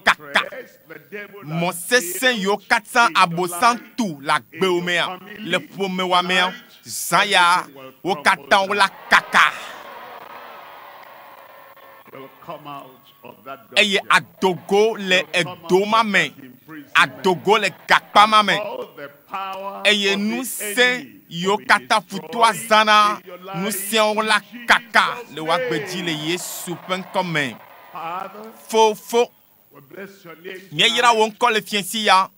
kaka. Mon sesen yo 400 abosan tout la gbeomea. Le pomewamea. Zaya. O katan ou la kaka. Eye adogo le edomame. Adogo le kakpamame. Eye nous se yo kata futua zana. Nous se on la kaka. Le wakbedi le yesu pen comme. Fo. Mieyira wonko le fiensi ya.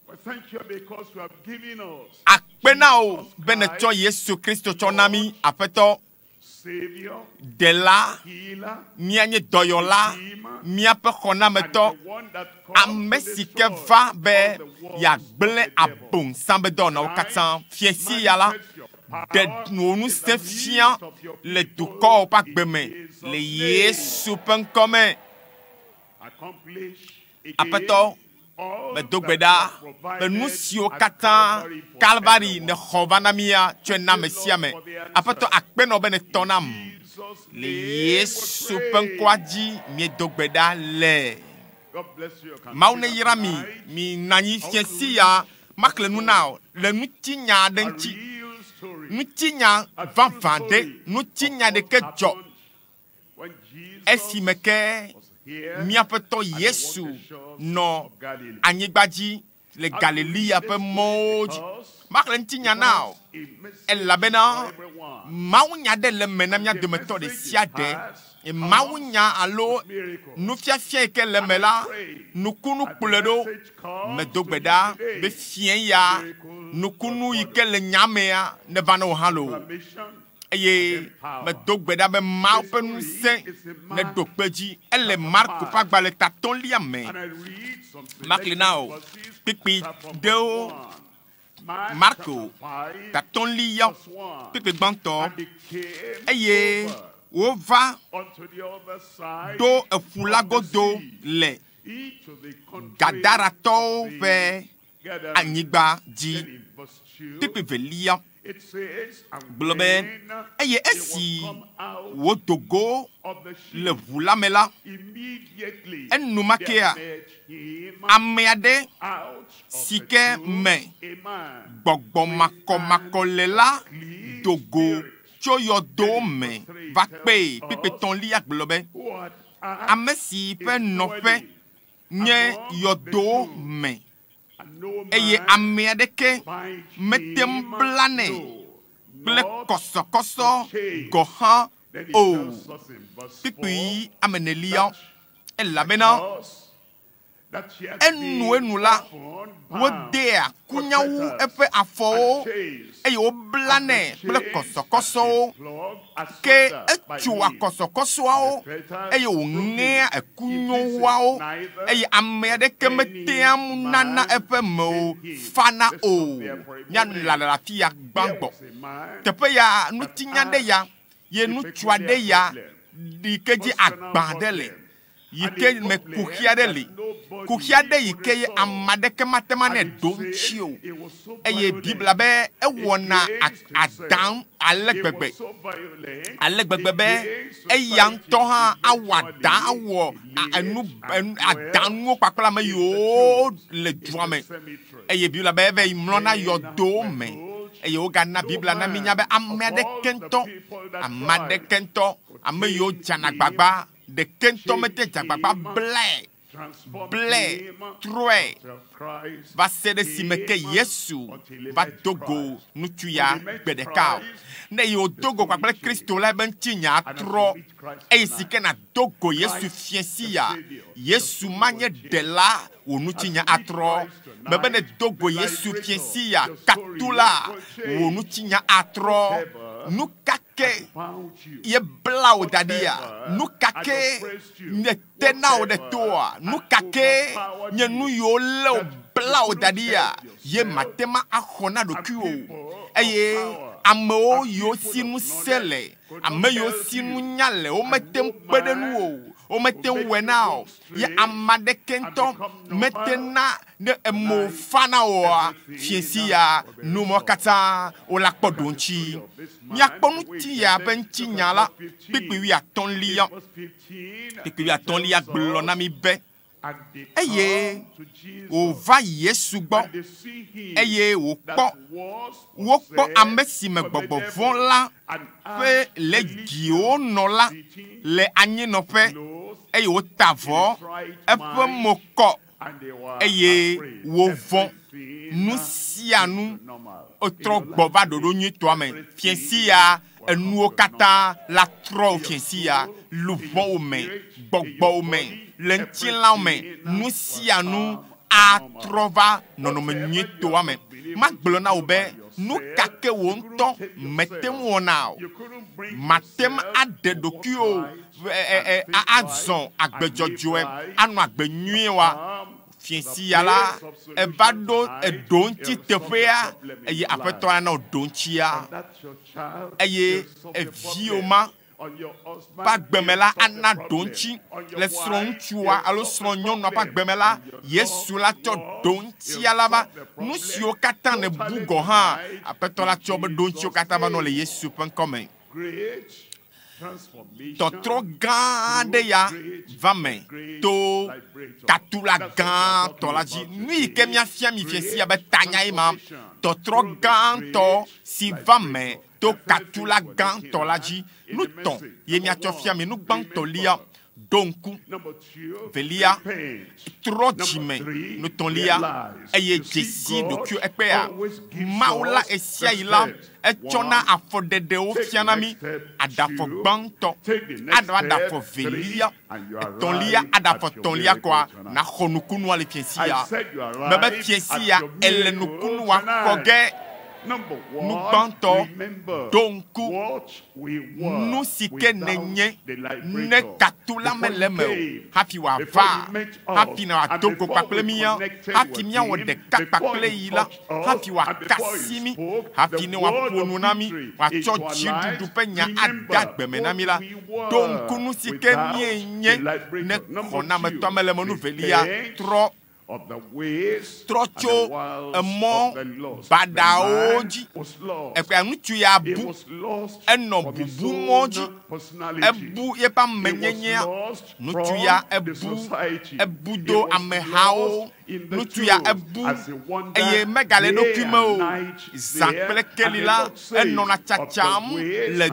Akpenao beneto Yesu Kristo chonami apeto. Ɖela, mianye doyola, miape xɔna meto, ame si ke va be yagble abon sambe do na okatan fiesi yala, de nous se fiant le dukɔ pa gbeme, le Yesu penkome, apeto. Me dogbeda me nusio kata Calvary ne xɔvanamia tso na mesiame apeto akpeno be ne tonam le Yesu penkwadzi mi dogbeda le Mawu ne yra mi nanyi fiesi ya makle nu na le nutinya de nti nutinya vavande nutinya de ke dzo esi meke miapeto Yesu no anyigbaji le Galilea pe moji makle nya now elabena Mawu nya de le mena mia de meto de siade e Mawu nya alo nu fiafia ke le mela nukunu kuledo me dogbeda be fien ya nukunu ike le nyamea ne vano halo eye me dogbeda be Mawu pe nu se ne dokpeji ele Marko pa gba le taton liame makle now pipi deo Marko taton liya pipi banto eye wo va do efulagodo le gadarato ve anyigba di pipi velia globe eye esi wo dogo le vulamela enumakea ameade sike me gbogbo makolela dogo tsoyo do me va pe pipe ton lia globe amesi pe nofe nye yodo me eye ameade ke metem blane ble koso gohan o pipi amenelia elabena enu la wodea kunyawu efe afo eye o blane ble koso ke etu akoso o eye o nge ekunyowa eye ameade ke metem nana efe mo fana o nyan la fia gbangbo tepe ya nutinya de ya ye nutua de ya dikeji agbandele yike me kuhiade yike ye amade ke matemane donchio eye bibla be ewona adam alegbegbe be eyanto ha awada awo anu adanu papala me yo le duame eye bibla be imlona yodo me eye o gana bibla na minya be amade kento ame yo janagbagba de kento mete jagbagba blé troé va sede simeke Yesu va dogo nutuya bedeka ne yo dogo kwa Kristo la ben tinya tro e sike na dogo Yesu fiensia Yesu manye ɖela wo nutinya atro bebe ne dogo Yesu fiensia katula wo nutinya atro nukake ye blau dadia nukake ne tenao de toa nukake nye nu yo le blau dadia ye matema ahona do kuo eye ameo yo sinu sele ame yo sinu nyale o metem pedenu o metem wenao ye amade kento metena ne emo fana o fiensia no mokata o la podonchi nya kponuti ya benti nyala pipi wi aton lia glona mi be eye wòva Yesu gbɔ, eye wòkpɔ ame si me gbɔgbɔ vɔ̃ la ƒe le dziwo nɔ la le anyinɔƒe, eye wòta vɔ, eƒe mo kɔ, eye wòvɔ̃. Nu sia nu otrɔ gbɔ va ɖoɖo nyuitɔa me. Fiesi ya enuwo katã la trɔ fiesi ya lubɔwo me, gbɔgbɔwo me, le ŋutilãwo me. Nu sia nu atrɔ va nɔnɔme nyuitɔa me. Magblɔ na wo be nu kake wo ŋutɔ mete ŋu wɔna o. Matem aɖe ɖokuiwo azɔ agbedzɔdzɔe, anɔ agbe nyuie wa. Fiesi ya la, eva ɖo eɖo ŋuti teƒea, eye aƒetɔ la na eɖo ŋutia, eye eviwo ma ƒe agbeme la ana ɖo ŋuti le srɔ̃ ŋutsua alo srɔ̃ nyɔnua ƒe agbeme la, Yesu la tsɔ ɖo ŋutia la va. Nu siwo katã ne bu gɔ hã, aƒetɔ la tsɔ be ɖo ŋutiwo katã va nɔ le Yesu ƒe ŋkɔ me. Tɔtrɔ gã aɖe ya va me to katula gã tɔ la dzi. Nu yi ke miafia mi fiesi ya be tanyae ma. Tɔtrɔ gãtɔ si va me to katula gãtɔ la dzi. Nu tɔn ye miatsɔ fia mi nu gbãtɔlia do ŋku, velia trɔ dzime, nutɔlia eye dzesi ɖokui ekpea. Mawu la esia yi la etsɔna afɔɖeɖewo fiana mi. Aɖafɔ gbãtɔ, aɖafɔ velia, etɔ̃lia, aɖafɔ tɔ̃lia kɔa naxɔ nukunua le fiesi ya. Mebe fiesi ya ele nukunua kɔ ge. Nu gbãtɔ do ŋku nu si ke nenye ne katula me le me o hafi wòava, hafi ne wòado go kpakple mía, hafi míawɔ ɖeka kpakple yi la, hafi wòakasi mi, hafi ne wòaƒo nu na mi, wòatsɔ dziɖuɖu ƒe nya ade agbeme na mi la. Do ŋku nu si ke mienye ne xɔnametɔ me le me nu velia trɔ tso emɔ baɖawo dzi. Ekpea ŋutsu ya bu, enɔ bubu mɔ dzi, ebu yeƒe amenyenyea. Ŋutsu ya ebu do amehawo. Ŋutsu ya ebu eye megale ɖokui me o. Zã kple keli la enɔna tsatsam le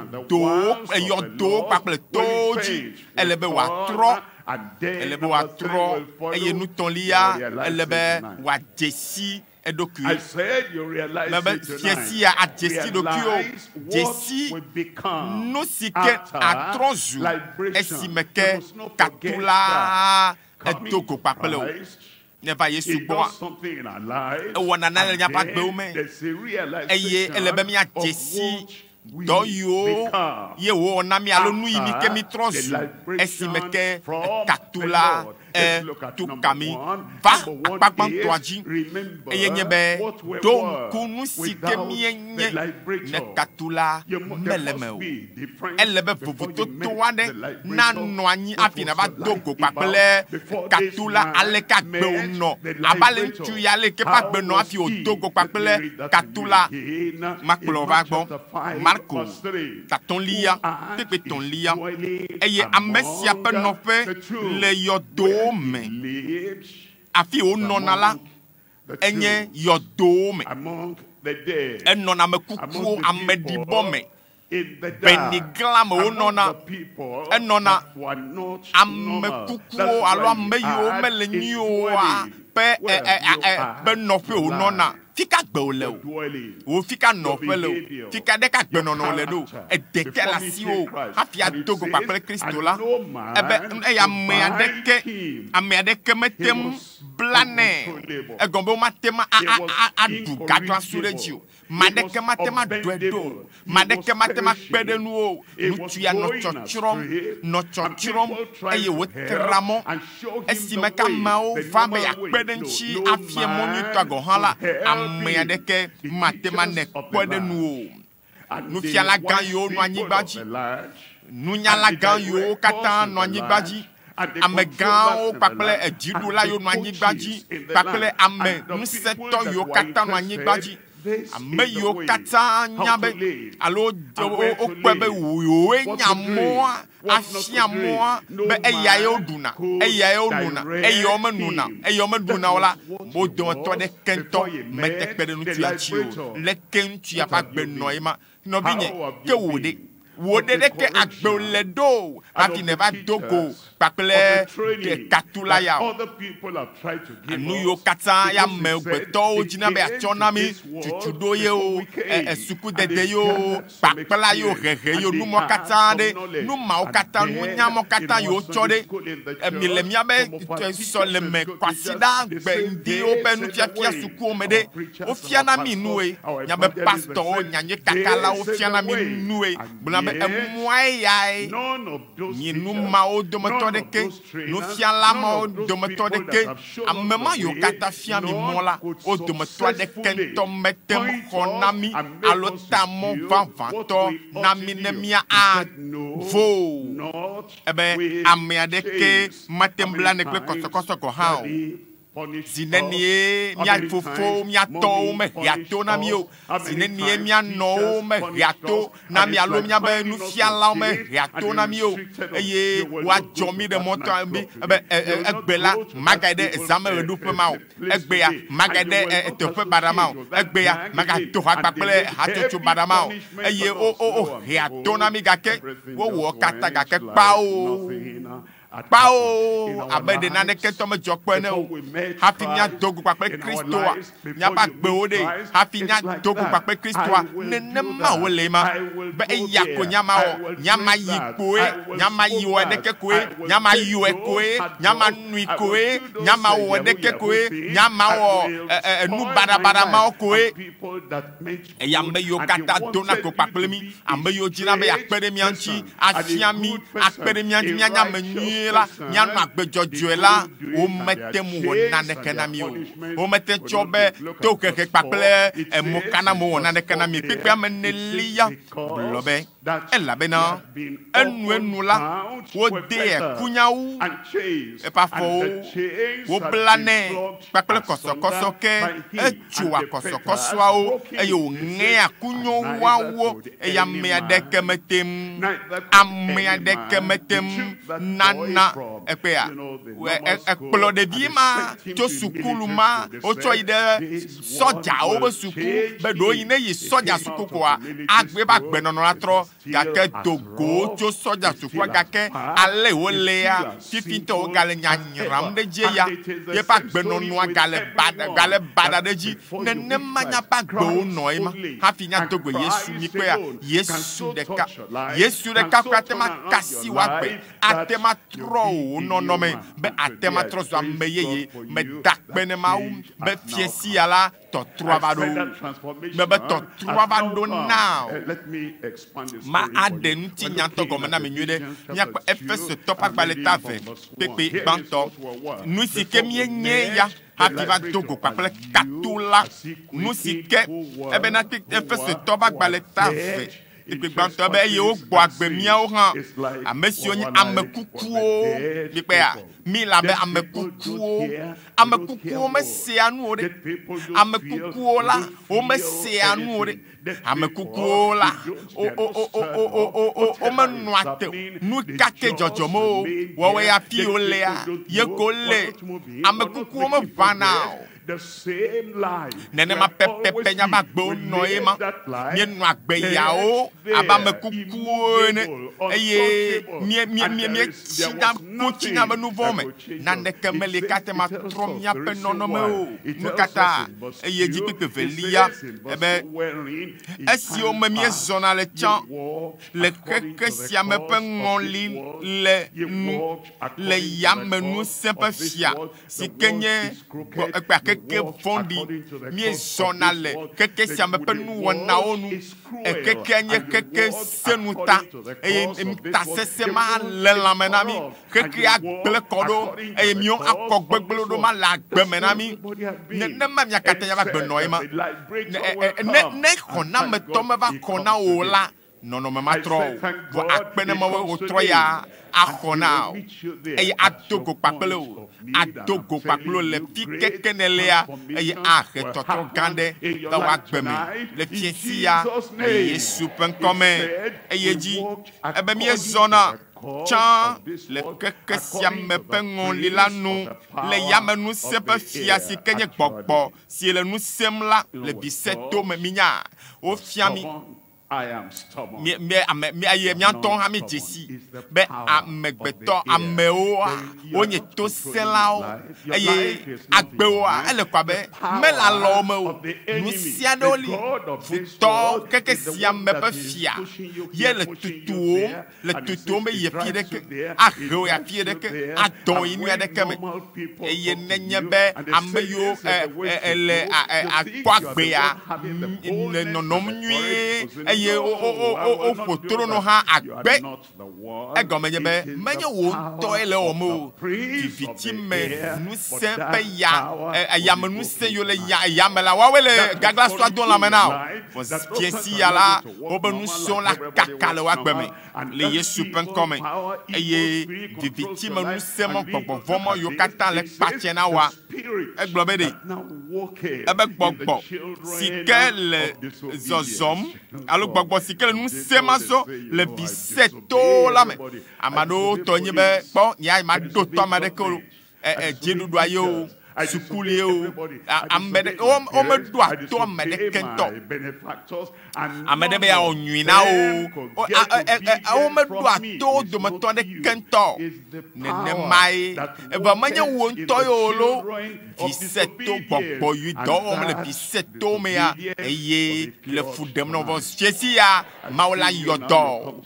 yɔdowo kpakple towo dzi. Ele be wòatrɔ. Ele be wòatrɔ eye nutɔ̃lia ele be wòadzesi eɖokui. Mebe fiesi ya adzesi ɖokui o. Dzesi nu si ke atrɔ zu esime ke katula edo go kpakple o. Neva Yesu gbɔa, ewɔ nane le míaƒe agbewo me, eye ele be míadzesi dɔ yiwo ye wòwɔna mi alo nu yi mi ke mi trɔ zu esime ke katula tukami va akpa gbãtɔa dzi, eye nye be do ŋku nu si ke mienye ne katula mele me o. Ele be vovototo aɖe nanɔ anyi hafi nava do go kpakple katula aleke agbewo nɔ abe ale ŋutsu ya aleke ƒe agbe nɔ hafi wòdo go kpakple katula. Makplɔ va gbɔ Marko tatɔ̃lia kpekpe tɔ̃lia, eye ame sia ƒe nɔƒe le yɔdowo me. Afi wònɔna la enye yɔdowo me. Enɔna ame kukuwo, ameɖibɔ me. Benigla me wònɔna. Enɔna ame kukuwo alo ame yiwo mele nyuiwoa ƒe nɔƒe wònɔna. Fika gbe wòle o, wò fika nɔƒe le o, fika ɖeka gbenɔnɔ le ɖo, edeke le asiwo hafi ado go kpakple Kristo la. Ebe eya ame aɖeke metem blanɛ, egɔme be womatem aɖu gaglãsu ɖe dzi o. Maɖeke matem aɖɔe ɖo, maɖeke matem akpe ɖe nuwo. Ŋutsu ya nɔ tsɔtsrɔm eye wòtra mɔ. Esime ke ameawo va be yakpe ɖe ŋuti afie mɔ nyuitɔa gɔ hã la, ame aɖeke matem anɛ kpe ɖe nuwo. Nufiala gã yiwo nɔ anyigba dzi, nunyala gã yiwo katã nɔ anyigba dzi, ame gãwo kpakple edziɖula yiwo nɔ anyigba dzi, kpakple ame ŋusẽtɔ yiwo katã nɔ anyigba dzi. ameyo kata nyabe alo okpebe woe nyamoa afia moa be eyayo duna eyayo nuna eyo menuna eyo meduna wala bodo to de kento metekpede nu tuachi o le kentu ya pa gbenoima no binye ke wode de ke agbole do ati ne va dogo pakle de katula ya anu yo kata ya megbeto jina be achonami tutudo ye o suku dede yo pakla yo hehe yo nu mo kata de nu ma o kata nu nya mo kata yo chode milemia be so le me kwasida gbendi o be nu tia suku o mede o fia na mi nu e nya be pastor o nya nye kakala o fia na mi nu e be emwai ni numa o domoto de ke no fiala ma o domoto de ke amema yo kata fia mi mola o domoto de kento metem konami alota mo vanto na minemia a vo ebe amia de ke matembla ne koso ko ha sinenie mia fofo mia to me hiato na mio sinenie mia no me hiato na mia lo mia be nu fiala me hiato na mio eye wa jomi de moto bi egbela magade examen redupe ma o egbeya magade tofe badama o egbeya magato hakpakple hatocho badama o eye o hiato na mi gake wo kata gake pa o Pao abede na ne keto me jokpene o hafi nya dogu pakpe Kristo a nya ba gbe ode hafi nya dogu pakpe Kristo a ne ma wole ma be yakko nya ma o nya ma yipoe nya ma yiwe de ke koe nya ma yiwe koe nya ma nui koe nya ma wo de ke koe nya ma wo nu bada ma o koe e yambe yo kata dona ko pakpe mi ambe yo jina be akpere mi anchi afia mi akpere mi anchi nya menyi la nyanu agbejojo la o metemu wona ne kana mi o meten chobe to keke pakple mo kana mo wona ne kana mi pepe enelia lobe ela bena enu la wo de kunyawu e pa fo wo plane pakple koso ke etua koso o e yo nge akunyo wawo e ya me adeke metem amya adeke metem nana ekpea ekplo de bima to sukulu ma o to ide soja o be suku be do yin yi soja suku kwa agbe ba gbe nono atro gake dogo to soja suku gake ale o lea fifinto o gale nyanyram de jeya ye pa gbe nono gale bada de ji ne manya pa gbe o noima hafi nya togo Yesu mi pe Yesu de ka kwatema kasi wa pe atema tro no me be atema tro so meyeye me dakbene Mawu be fiesi ala Tɔtrɔ ba do me be Tɔtrɔ ba do now ma aden ti nyanto go na me nyude nya kwa Efeso topa gbaleta ve pepe banto nu sike mienye ya hafi va dogo papele katula nu sike ebe na Efeso topa gbaleta ve ipe gbanto be ye o gbo agbemia o han amesio ni amekukuo ipe a mi la be amekukuo me se anu ore amekukuo la o me se anu ore amekukuo la o menu ate nu kake jojomo wo we ya fi o le a ye ko le amekukuo me vanao the same life. Nene ma pepe nya ba gbo no e ma ye nu agbe ya o aba me kuku ne eye mi chida ko china ba nouveau me na ne kemele kate ma trom ya pe nono me o nu kata eye ji pepe velia ebe esi o me mi zona le chan le keke si me pe ngoli le yam nu sempe fia si kenye keke fondi mi zonale keke siame penu wana onu keke nye keke senuta ta sese ma le la menami keke agle kodo mi on akogbegbelo do ma la gbe menami ne ma nyakata ya ba gbe noima ne kona me to me ba kona ola non me matro vo akpene mo wo troya ahona e atogo papelo atogo papelo le pikeke enelia e ahe tɔtrɔ gande da wa gbeme le fiesia e Yesu pen come e yeji e be mi zona Tchan, le keke siame pengon lila nou, le yame nou sepe fia si kenye kpokpo, si le nou sem la, le biseto me minya, o fiami. Mi aye mi anton ha mi jesi be amegbeto ameo onye to selao eye agbewo ele kwa be me la lo me o nu sia doli futo keke sia me pe fia ye le tutu me ye pie de ke agro ya pie de ke adon inu ya de ke me eye nenye be ameyo ele akwa gbe ya nonom nwie eye o fotoro no ha agbe egome be menye wo to ele o mo victime nous sempe ya ayam nous se yo le ya mela wa wele gagla so don la mena fo piesi ya la o be nous son la kaka le wa gbeme le Yesu pen come eye victime nous semo gbogbo vomo yo kata le pache na wa eglobe de ebe gbogbo sikele zozom alo gbogbo sikele nous semaso le biseto la me amado tonye be po nya ma do to ma de ko jedu do ayo sukuli o amede o me do ato me de kento amede be ya onwina o me do ato do me to de kento ne mai e ba manya wo nto yo lo biseto gbogbo yu do o me le biseto me ya eye le fudem no vo fiesia maula yodo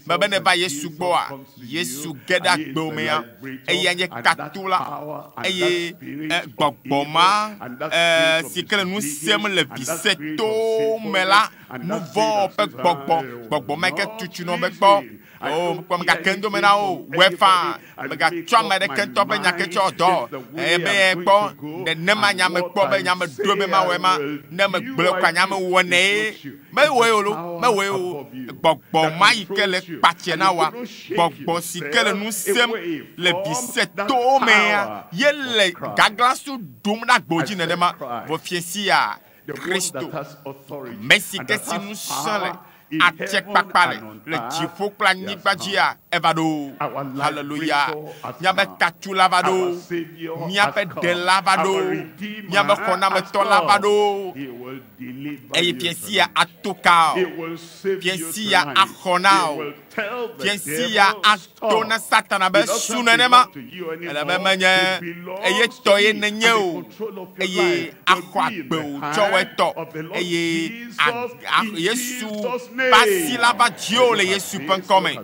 ba bene ba Yesu gbo a Yesu geda gbo me ya eye nye katula eye gbogbo sikele nous sem le biseto mela nous vont pe gbogbo me ke tutu no be gbo oh comme ga kendo me na o wefa me ga chama de kento be nya ke chodo e be gbo de ne ma nya me gbo be nya me do be ma we ma ne me gbo kwa nya me wone me we o gbogbo ma ikele pache na wa gbogbo sikele nous sem le biseto me ye le gaglasu dum na gboji ne ma vo fiesia Kristo merci que si nous sommes atek papale le jifo kla nibajia evado hallelujah nyabe katula vado nyabe ɖela vado nyabe kona me to lavado eye piensia atoka piensia ahona piensia atona satana be sunenema ele be menye eye toye nenye eye akwa gbe o joweto eye Yesu pasi la va Dieu le Yesu pen come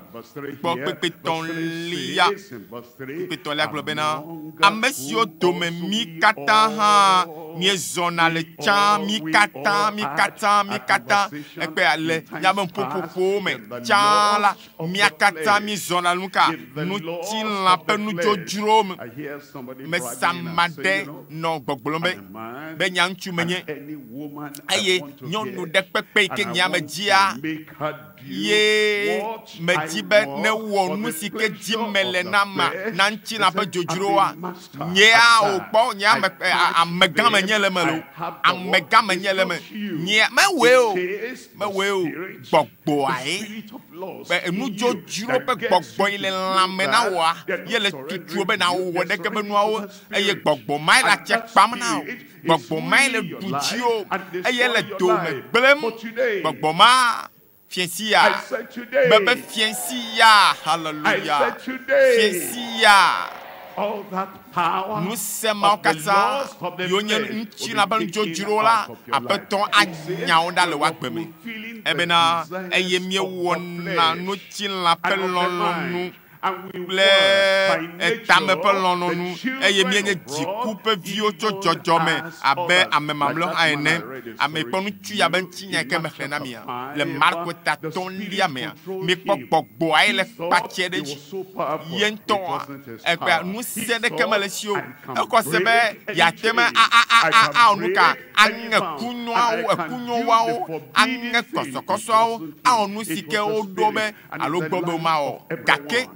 takpekpe ton lia takpekpe lia globena amesio dome mi kata ha mi zona le cha mi kata ekpe ale ya ben popopo me cha la mi kata mi zona luka nu tin la pe nu jojuro me samade no gbogbolo be nyanchu menye aye nyonu de pepe ke nyame dia ye me jibe ne wo musike jimele na ma na nchi na pe jojuro nye a o po nya me amega menye le melo amega menye le me nye me we o gbogbo ai be enu jojuro pe gbogbo ile lame na wa ye le tutu be na wo de ke be nu awo eye gbogbo mai la che pam na gbogbo mai le dujio eye le do me blem gbogbo ma Fiensia, bebe fiensia, hallelujah, fiensia. Nous sommes en casa, yonye nchi na ban jojuro la, apeton agnyao da le wakbeme. Ebena, eye mie wona, nous tin la pelon nous. le tame ƒe lɔlɔ̃nu eye mienye dziku ƒe viwo tso dzɔdzɔme abe ame mamlɛwo hã ene. Ame kpɔ ŋutsu ya be ŋutinya ke mexlẽ na mia le Marko 8 mea mikpɔ gbɔgbɔa ye le kpatse ɖe dzi ye ŋutɔa ekpea ŋusẽ ɖeke mele si o ekɔ se be yate me awɔ nu ka aŋe ekunyɔwawo aŋe kɔsɔkɔsɔawo awɔ nu si ke woɖo be alo gbɔ be womawɔ gake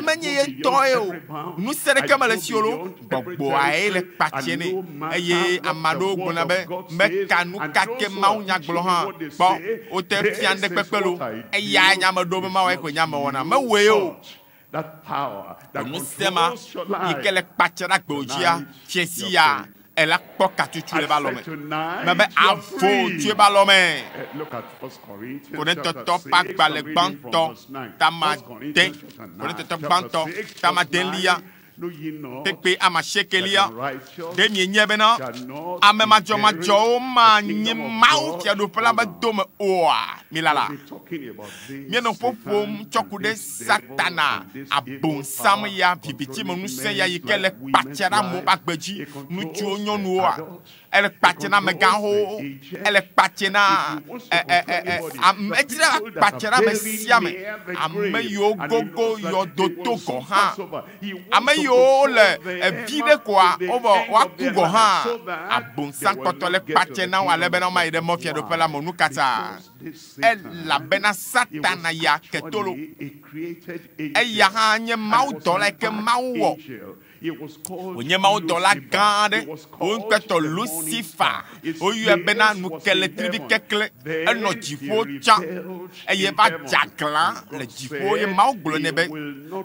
menye ye ŋutɔ ye o ŋusẽ ɖeke mele si o lo gbɔgbɔa ye le kpatse nɛ eye ame aɖewo gblɔna be meka nu kake Mawu nya gblɔ hã kpɔ wote fia ŋɖe kpekpe lo eya nya me ɖo be Mawu ye ko nya me wɔna mewoe o. Ŋusẽ ma yi ke le kpatse ɖe agbewo dzia fiesi ya ela kpɔ katutu le ba lɔ me mebe avo tue ba lɔ me. Korintɔtɔ ƒe agbalẽ gbãtɔ tamadelia kpekpe amashekelia ɖe mienye bena ame madzɔmadzɔwo ma nye Mawu fiaɖoƒe la be dome oa milala mienɔ ƒoƒom tsɔ ku ɖe Satana abonsam ya viviti me ŋusẽ ya yi ke le kpatse ɖe amewo ƒe agbe dzi ŋutsuwo nyɔnuwoa ele kpatse na amegãwo ele kpatse na etsi ɖe kpatse ɖe ame sia me ame yiwo gogo yɔdo to gɔ hã ame yiwo le vi ɖe koa woaku gɔ hã abonsam kpɔtɔ le kpatse na wo ale bena woma yi ɖe mɔfiaɖoƒe la me nu katã elabena Satana ya ketolo eya hã nye Mawu dɔla yi ke Mawu wɔ wònye Mawu dɔla gã aɖe woŋkpetɔ Lucifer woyɔe bena nukeletrivi kekle enɔ dziƒo tsã eye va dzaglã le dziƒo ye Mawu gblɔ nɛ be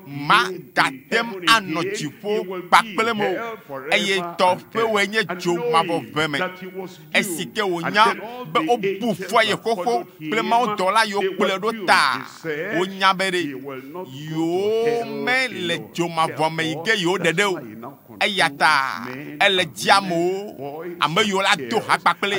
magatem anɔ dziƒo kpakple mo eye tɔƒewoe nye dzomavɔʋe me esi ke wònya be wobu fɔ ye xoxo kple Mawu dɔla yiwo kplɔe ɖo ta wonya be ɖe yiwo mele dzomavɔ me yi ke yiwo ɖeɖe o eya ta ele dziamewo ame yiwo la do ha kpakple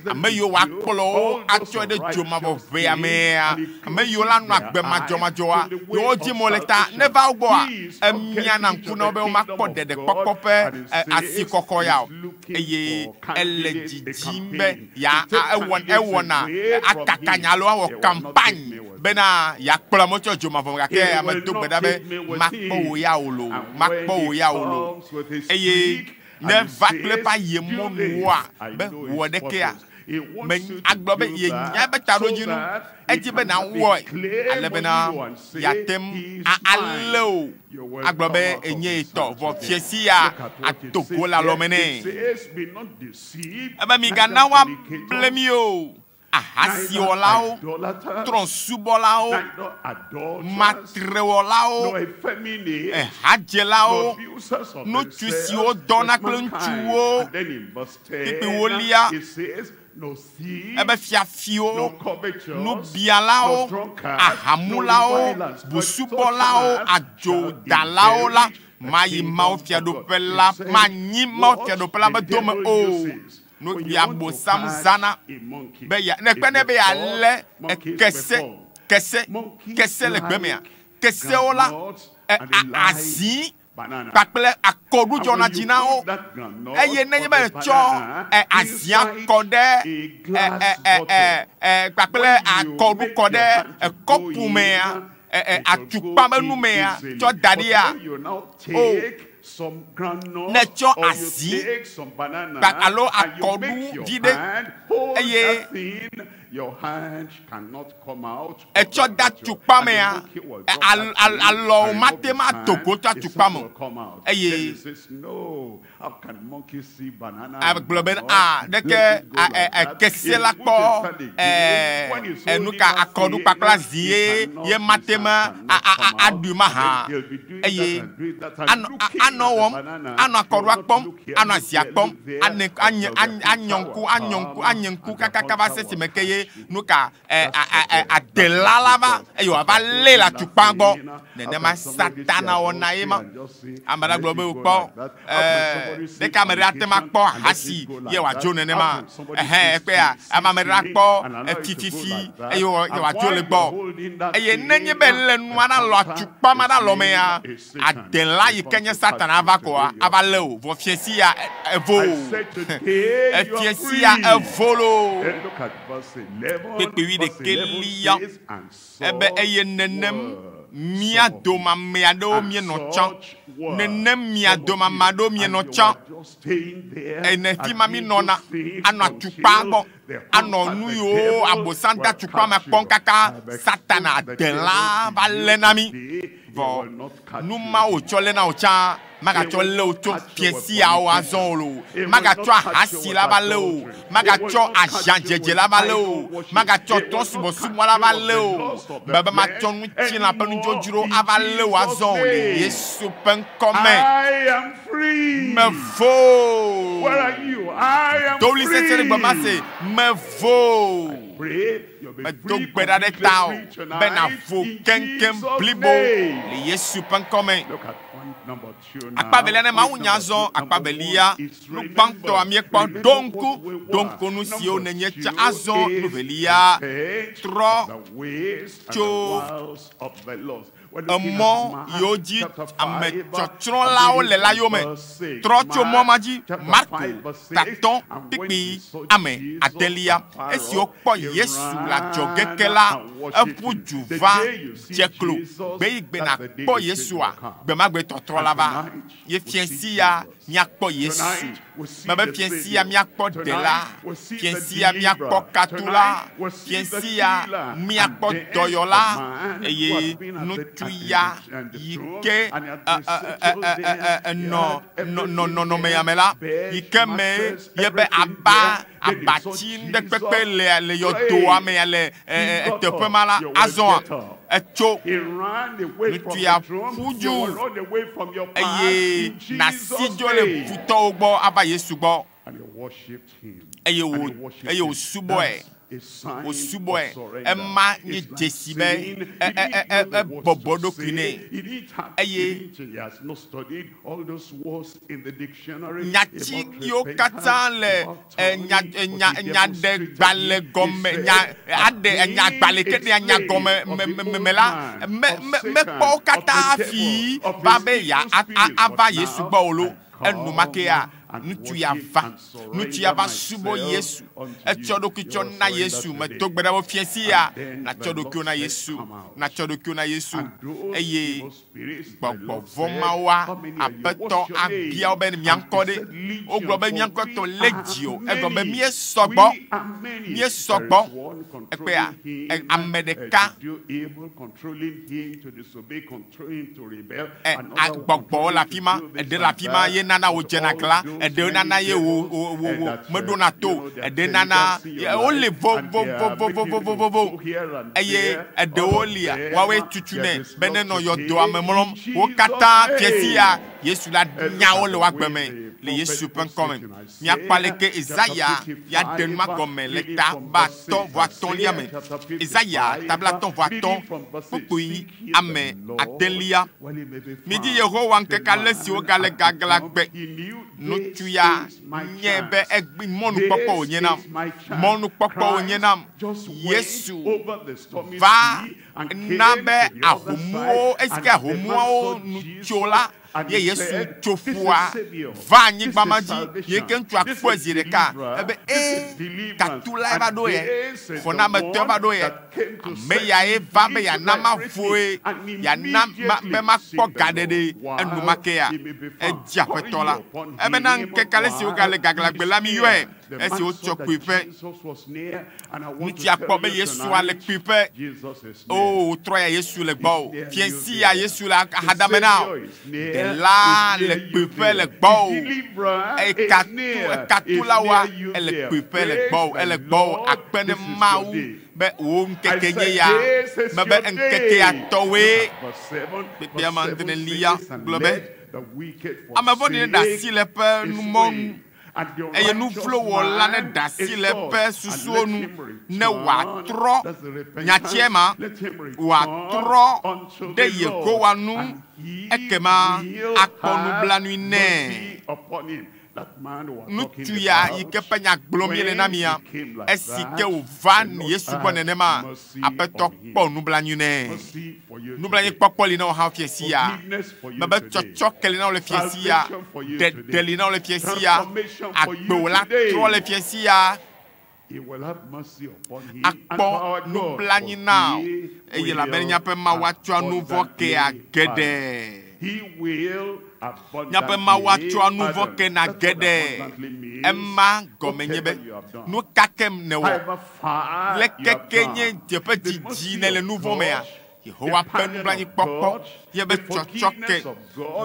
ame yiwo woakplɔ wo atsɔe ɖe dzomavɔʋea mea ame yiwo la nɔ agbe madzɔmadzɔa yiwo dzi mo le ta ne va wo gbɔa emiana ŋku na wo be womakpɔ ɖeɖekpɔkpɔ ƒe asikɔkɔ ya o eye ele dzidzim be ewɔna akaka nya alo awɔ campagne bena yakplɔ amewo tsɔ dzomavɔ gake ame do gbe ɖa be makpɔ wo ya o lo makpɔ wo ya o lo eye ne va kple ƒe ayemɔnuwoa be wɔ ɖekea agblɔ be ye nya be taɖodzinu edzi be na wɔe ale bena yatem ale o agblɔ be enye etɔ vɔ fiesi ya atogo le alɔme nɛ ebe migana woable mi o. Ahasiwɔlawo, trɔ̃subɔlawo, matrewɔlawo, ehadzelawo, ŋutsu siwo dɔna kple ŋutsuwo, kpekpewolia, ebe fiafiwo, nubialawo, ahamulawo, busubɔlawo, adzodalawo la mayi Mawu fiaɖoƒe la manyi Mawu fiaɖoƒe la be dome o. No ya bosam zana be ya ne kpene be ya le kese le gbemea kesewo la azi kpakple akɔɖu dzɔna dzi na wo eye nenye be tsɔ azia kɔ ɖe kpakple akɔɖu kɔ ɖe kɔpu mea atukpa be nu mea tsɔ da ɖia o ne tsɔ azi alo akɔɖu vi ɖe eye etsɔ da tukpa mea alɔwo mate ma togo tɔ tukpa me eye agblɔ be ɖeke kese la kpɔ enu ka akɔɖu kpakple azi ye mate ma aɖui ma hã eye ano wom, ano akorwa kpom, ano asia kpom, anyanku kaka va se simekeye nuka ɖela la va eyo ava le la tukpango nenema satana wona yema amara glo be ukpo deka me ratema kpo hasi ye wa jo nenema pe a amamera kpo fififi eyo wa jo le gbo eye nenye be le nu ana lo tukpa ma da lo me ya ɖela yi kenye satana ava ko ava le o vo fiesi ya evo fiesi ya evolo de kelia ebe eye nenem mia doma meado mie no chan nenem mia doma mado mie no chan ene fima mi nona ano atukpango ano nuyo abosanta tukpa me pon kaka satana ɖela va lenami bo numa o chole na o cha maga cho le o to piesi a o azon lo maga cho hasi la ba le o maga cho ajanjeje la ba le o maga cho to subo subo la ba le o baba ma cho nu chi na pa nu jojuro ava le o azon le Yesu pen come I am free. me vo Where are you? I am do li se free. baba se me vo Pray. You'll be do free gbeda de completely tao tonight ben a vo in kenken Jesus' blibo name. le Yesu pen come Look at point number 2 now. akpabelia ne ma Point unya number zo 2, akpabelia number 1 is lu banto amie kpo donku nu sio ne nye cha azo novelia tro cho emo yoji ame tɔtrɔ la o le la yome trɔ tso mɔ ma dzi Marko taton pikpi ame adelia esi o kpɔ Yesu la dzɔgeke la eƒu du va dze klo gbe yi gbe na kpɔ Yesua gbemagbe tɔtrɔ la va ye fiesi ya miakpɔ Yesu mebe fiesi ya miakpɔ ɖela fiesi ya miakpɔ katula fiesi ya miakpɔ dɔyɔla eye nutu ya yike no me yamela yike me yebe abati ndekpekpe le yodoa me le teƒe ma la azon etso nutu ya fuju eye nasidzo le futɔwo gbɔ ava Yesu gbɔ eye wo subɔe o suboe ema ni jesibe bobo dokune eye nyati yo kata le nya de gbale gome nya ade nya gbale kede nya gome mela me po kata fi babe ya ava Yesu gba olo enumakea nutu ya va subo Yesu etsodokicho na Yesu me to gbeda wo fiesi ya na tsodokio na Yesu eye gbogbo vomawa abeto abia oben miankode oglo be miankoto legio ego be mie sogbo epea amedeka gbogbo la fima de la fima ye nana o jenakla ede nana ye wo medona to ede nana o le vo eye ede olia wawe tutune beneno yodo amemlom wo kata fiesia Yesu la nyawo le wagbeme le Yesu pen comme mi apaleke Isaiah ya denma comme le tabaton voiton liame Isaiah tablaton voiton pupui ame adelia midi Yehowa ŋkeke le si wo gale gagla gbe nutuya nyebe egbi monu kpɔkpɔ onyenam Yesu va nabe ahomuo esike ahomuo nutsola ye Yesu tsofua va anyigba ma dzi ye ke ŋutsu akpɔ ezi ɖeka ebe katula eva ɖo ye xɔnametɔ eva ɖo ye ame yae va be yana ma voe yana be ma kpɔ gaɖeɖe enumake ya edzi aƒetɔ la ebe na ŋkeke le si wo gale gaglagbe la mi yɔe esi wotsɔ kpuiƒe ŋutsu akpɔ be Yesua le kpuiƒe o trɔ ya Yesu le gbɔ o fiesi ya Yesu le ahadame na o ɖela le kpuiƒe le gbɔ o katula wa ele kpuiƒe le gbɔ o ele gbɔ o akpe ne Mawu be wo ŋkeke nye ya mebe ŋkeke ya tɔwoe kpekpea ma enelia gblɔ be the wicked ame vɔ̃ɖi ne ɖe asi le eƒe his numɔnu way, and the eye nu unrighteous vlo wɔla ne man ɖe asi is le lost. eƒe And susuwo let nu him return. ne wòatrɔ That's the repentance. nyatia ma Let him return wòatrɔ unto ɖe the Lord, Yehowa nu and he ekema will akpɔ have nublanui nɛ. mercy upon him. That man was talking Ŋutsu ya yi about, ke ƒe nya gblɔm yele na mia, when he came like esi that, ke wòva the Lord Yesu gbɔ had nenema, mercy Aƒetɔ on him. kpɔ nublanui nɛ. Mercy for you Nublanui today. kpɔkpɔ li na wò hã fie si ya. Forgiveness for you Mebe today. tsɔtsɔ ke li na wò le fie si ya. Salvation for you Ɖeɖe today. li na wò le fie si ya. Transformation for you Agbewo la today. trɔ le fie si ya. He will have mercy upon him. And Akpɔ our God, nublanui for na he eye labene will nyaƒe Mawu atsɔ nu vɔ ke abundantly geɖe. He will Nyaƒe Mawu atsɔ nu vɔ ke na geɖe. Ema gɔme nye be nu kakem ne wɔ. Le keke nye teƒe dzidzi ne le nu vɔ mea. Yehowa ƒe nublanuikpɔkpɔ yebe tsɔtsɔ ke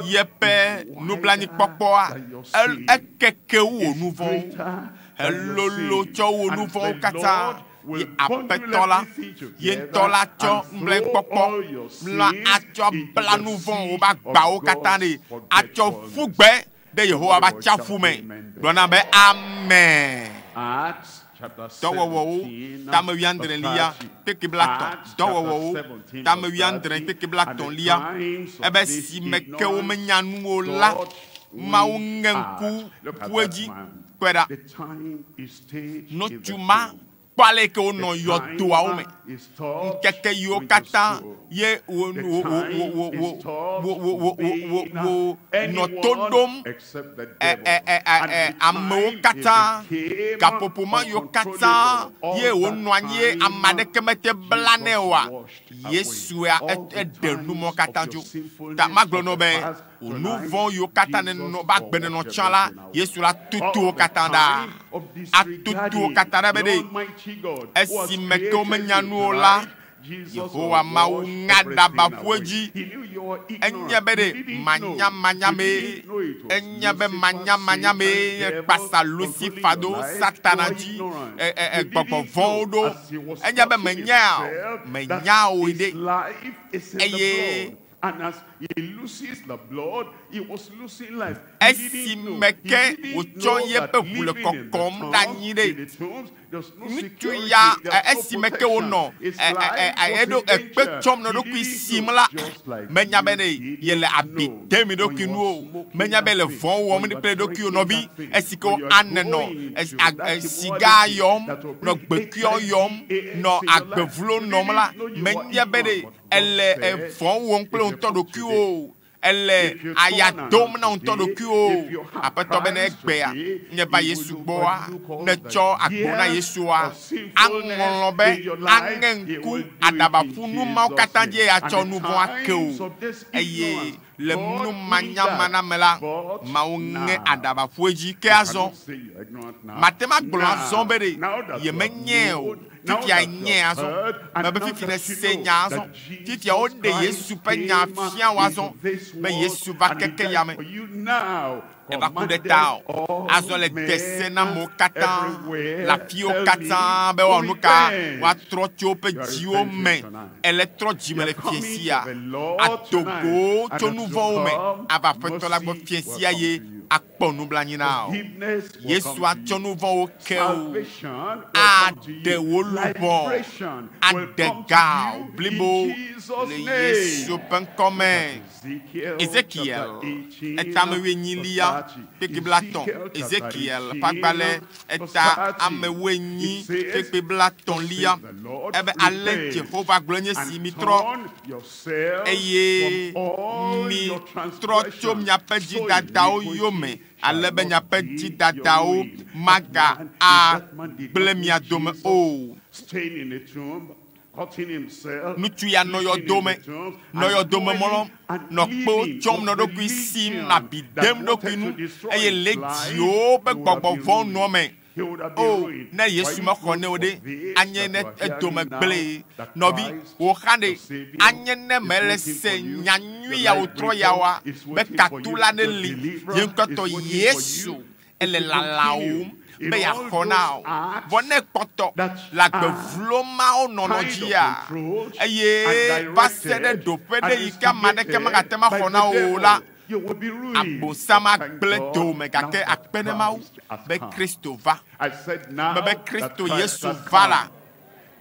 yeƒe nublanuikpɔkpɔa ekeke wo nu vɔwo elolo tsɔ wo nu vɔwo katã ye Aƒetɔ la ye ŋutɔ la tsɔ nublanuikpɔkpɔ la atsɔ bla nu vɔwo be agbawo katã ɖe atsɔ ƒu gbe ɖe Yehowa ƒe atsiaƒu me gblɔna be amen. Dɔwɔwɔwo tame wuiadrelia kpeke blatɔ dɔwɔwɔwo tame wuiadre kpeke blatɔlia ebe si me ke wo menya nuwo la Mawu ŋe ŋku ƒu edzi kpe ɖa ŋutsu ma kpɔ ale ke wonɔ yɔdoawo me ŋkeke yiwo katã ye wo nɔ to ɖom amewo katã gaƒoƒo ma yiwo katã ye wonɔ anyi ye ame aɖeke mete bla nɛ oa Yesu eɖe numɔ katã tso ta magblɔ nɔ be nu vɔ yiwo katã nenɔ ba gbenɔnɔ tsã la Yesu la tutu wo katã ɖa atutu wo katã ɖa be ɖe esi me ke wo menya nuwo la Yehowa Mawu ŋa ɖaba ƒu edzi enye be ɖe manyamanyame enye be manyamanyame kpasa Lucifer ɖo Satana dzi gbɔgbɔ vɔwo ɖo enye be menya o ɖe eye and as he loses the blood, he was losing life. Esi meke wotsɔ yeƒe ʋu le kɔkɔm ɖe anyi ɖe ŋutsu ya esi meke wonɔ eɖo ekpe tsɔm nɔ ɖokui sim la menya be ne yele abi dem ɖokui nuwo menya be le vɔ wɔm kple ɖokui nɔvi esi ke anenɔ siga yɔm nɔ gbekuiɔ yɔm nɔ agbevlo nɔm la menya be ne ele vɔ wɔm kple ŋutɔ ɖokuiwo ele aya dom na ŋutɔ ɖokuiwo Aƒetɔ be ne egbea nye va Yesu gbɔa ne tsɔ agbo na Yesua aŋlɔ be aŋe ŋku aɖabaƒu nu mawo katã dzi atsɔ nu vɔ ake o eye le nu manyamana me la Mawu ŋe aɖabaƒu edzi ke azɔ mate ma gblɔ azɔ be ɖe yemenye o fifia nye azɔ mebe fifi ne se nya azɔ fifia woɖe Yesu ƒe nya fia wo azɔ be Yesu va keke yame eva ku ɖe ta o azɔ le dese na amewo katã le afiwo katã be woawɔ nu ka woatrɔ tso woƒe dziwo me ele trɔ dzime le fie sia adogo tso nu vɔwo me ava Aƒetɔ la gbɔ fie sia ye akpɔ nublanui na o Yesu atsɔ nu vɔwo ke o aɖe wo luʋɔ aɖe ga o blibo le Yesu ƒe ŋkɔ me Ezekiel etame wuienyilia kpekpe blatɔ Ezekiel ƒe agbalẽ eta ame wuienyi kpekpe blatɔlia ebe ale Jehova gblɔ nye si mi trɔ eye mi trɔ tso miaƒe dzidadawo yome ale be miaƒe dzidadawo maga agblẽ mia dome o ŋutsu ya nɔ yɔ dome mɔlɔm nɔ kpo tsɔm nɔ ɖokui sim nɔ abi dem ɖokui nu eye le dziwo be gbɔgbɔ vɔ nɔ me o ne Yesu mexɔ ne o ɖe anye ne edome gblẽ nɔvi wò xa ɖe anye ne mele se nyanyui ya wòtrɔ yawoa be katu la ne li ye ŋutɔtɔ Yesu ele lalawom be yaxɔ na o vɔ ne kpɔtɔ le agbevlo mawo nɔnɔ dzia eye va se ɖe ɖoƒe ɖe yi ke ame aɖeke megate ma xɔ na o la you will be ruined. Abonsam Thank agble God, dome gake now that akpene Mawu Christ has be come. Kristo va. I said now Be that Kristo Christ Yesu has va la. come,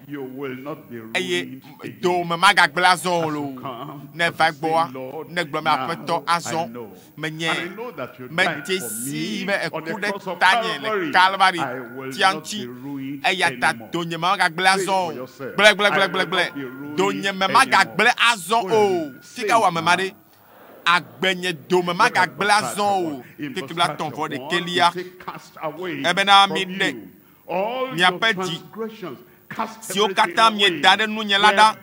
you will not be Eye ruined again. dome magagble azon lo. Come Ne and va say, gboa. Lord, Ne gblome now apeto I azon. know. Menye. And I know that you Me died for desi me me on the eku de cross of tanye le Calvary. Calvary. I will not be Tianchi. ruined Eya ta anymore. donye magagble Say it for azon. yourself. Ble ble I ble will ble ble. not be ruined Donye me anymore. magagble azon o. Say Tika wa it me now. mari. Agbenye dome magagble azon o. Kekebla tonvo de kelia. Ebena mi de. Miape di. Si o kata mi dade nu nyelada.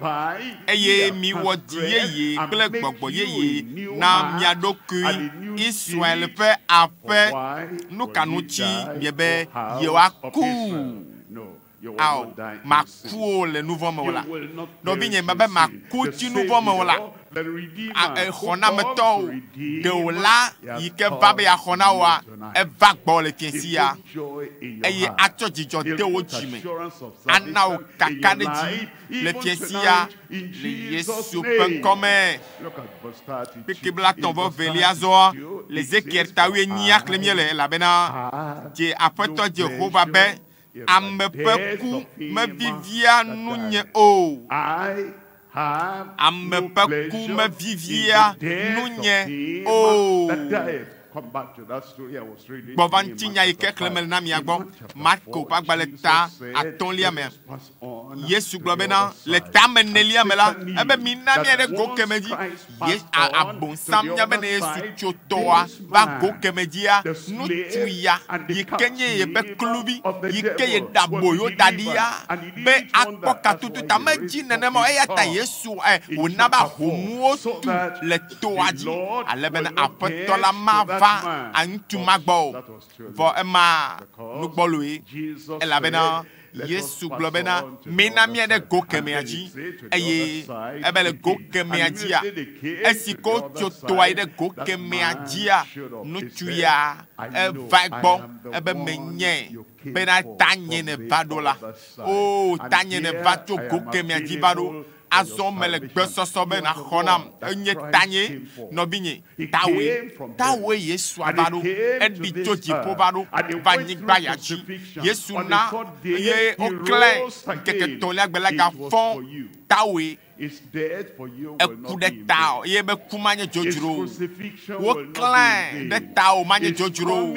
Eye mi wodi yeye kple gbogbo yeye na mia dokui Israel pe ape nukanuchi miebe yewa ku. Aw, maku le nouveau me wala. No binye mabe makuti nouveau me wala. Khona meto de wala yike vabe ya khona wa e vagbo le tiensia. Eye acho jijo de wo jime. Ana o kakade ji le tiensia le Yesu pen comme Kekebla tombo velia zo les Ézéchiel tawe nyak le miele la bena je apeto Jehova be amepeku me vivia nunye o amepeku me vivia nunye o Bovantinya ike klemel na miagbo Marco pagbaleta atolia me Yesu globena le enelia me la ebe mina mi ere go kemeji yes abonsam nya be na Yesu chotoa ba go kemedia nutuya yikenye ye be klubi yike ye daboyo dadia be akpoka tutu tamaji nenemo eyata Yesu unaba homuo tu le toaji alebena apetola mava antumagbo vo ema nugboluyi elabena Yesu globena mina mi de go kemeaji eye ebele go kemeaji a esiko chotoa de go kemeaji a nutuya evagbo ebe menye bena tanye ne vadola o tanye ne vato go kemeaji vado azon mele gbesoso be na khonam enye tanye no binye tawe Yesu avado edbi toji povado vanyigba yachi Yesu na ye okle ŋkeke tolia gbela ga fon tawe eku de tao ye be kumanye jojuro wo klein de tao manye jojuro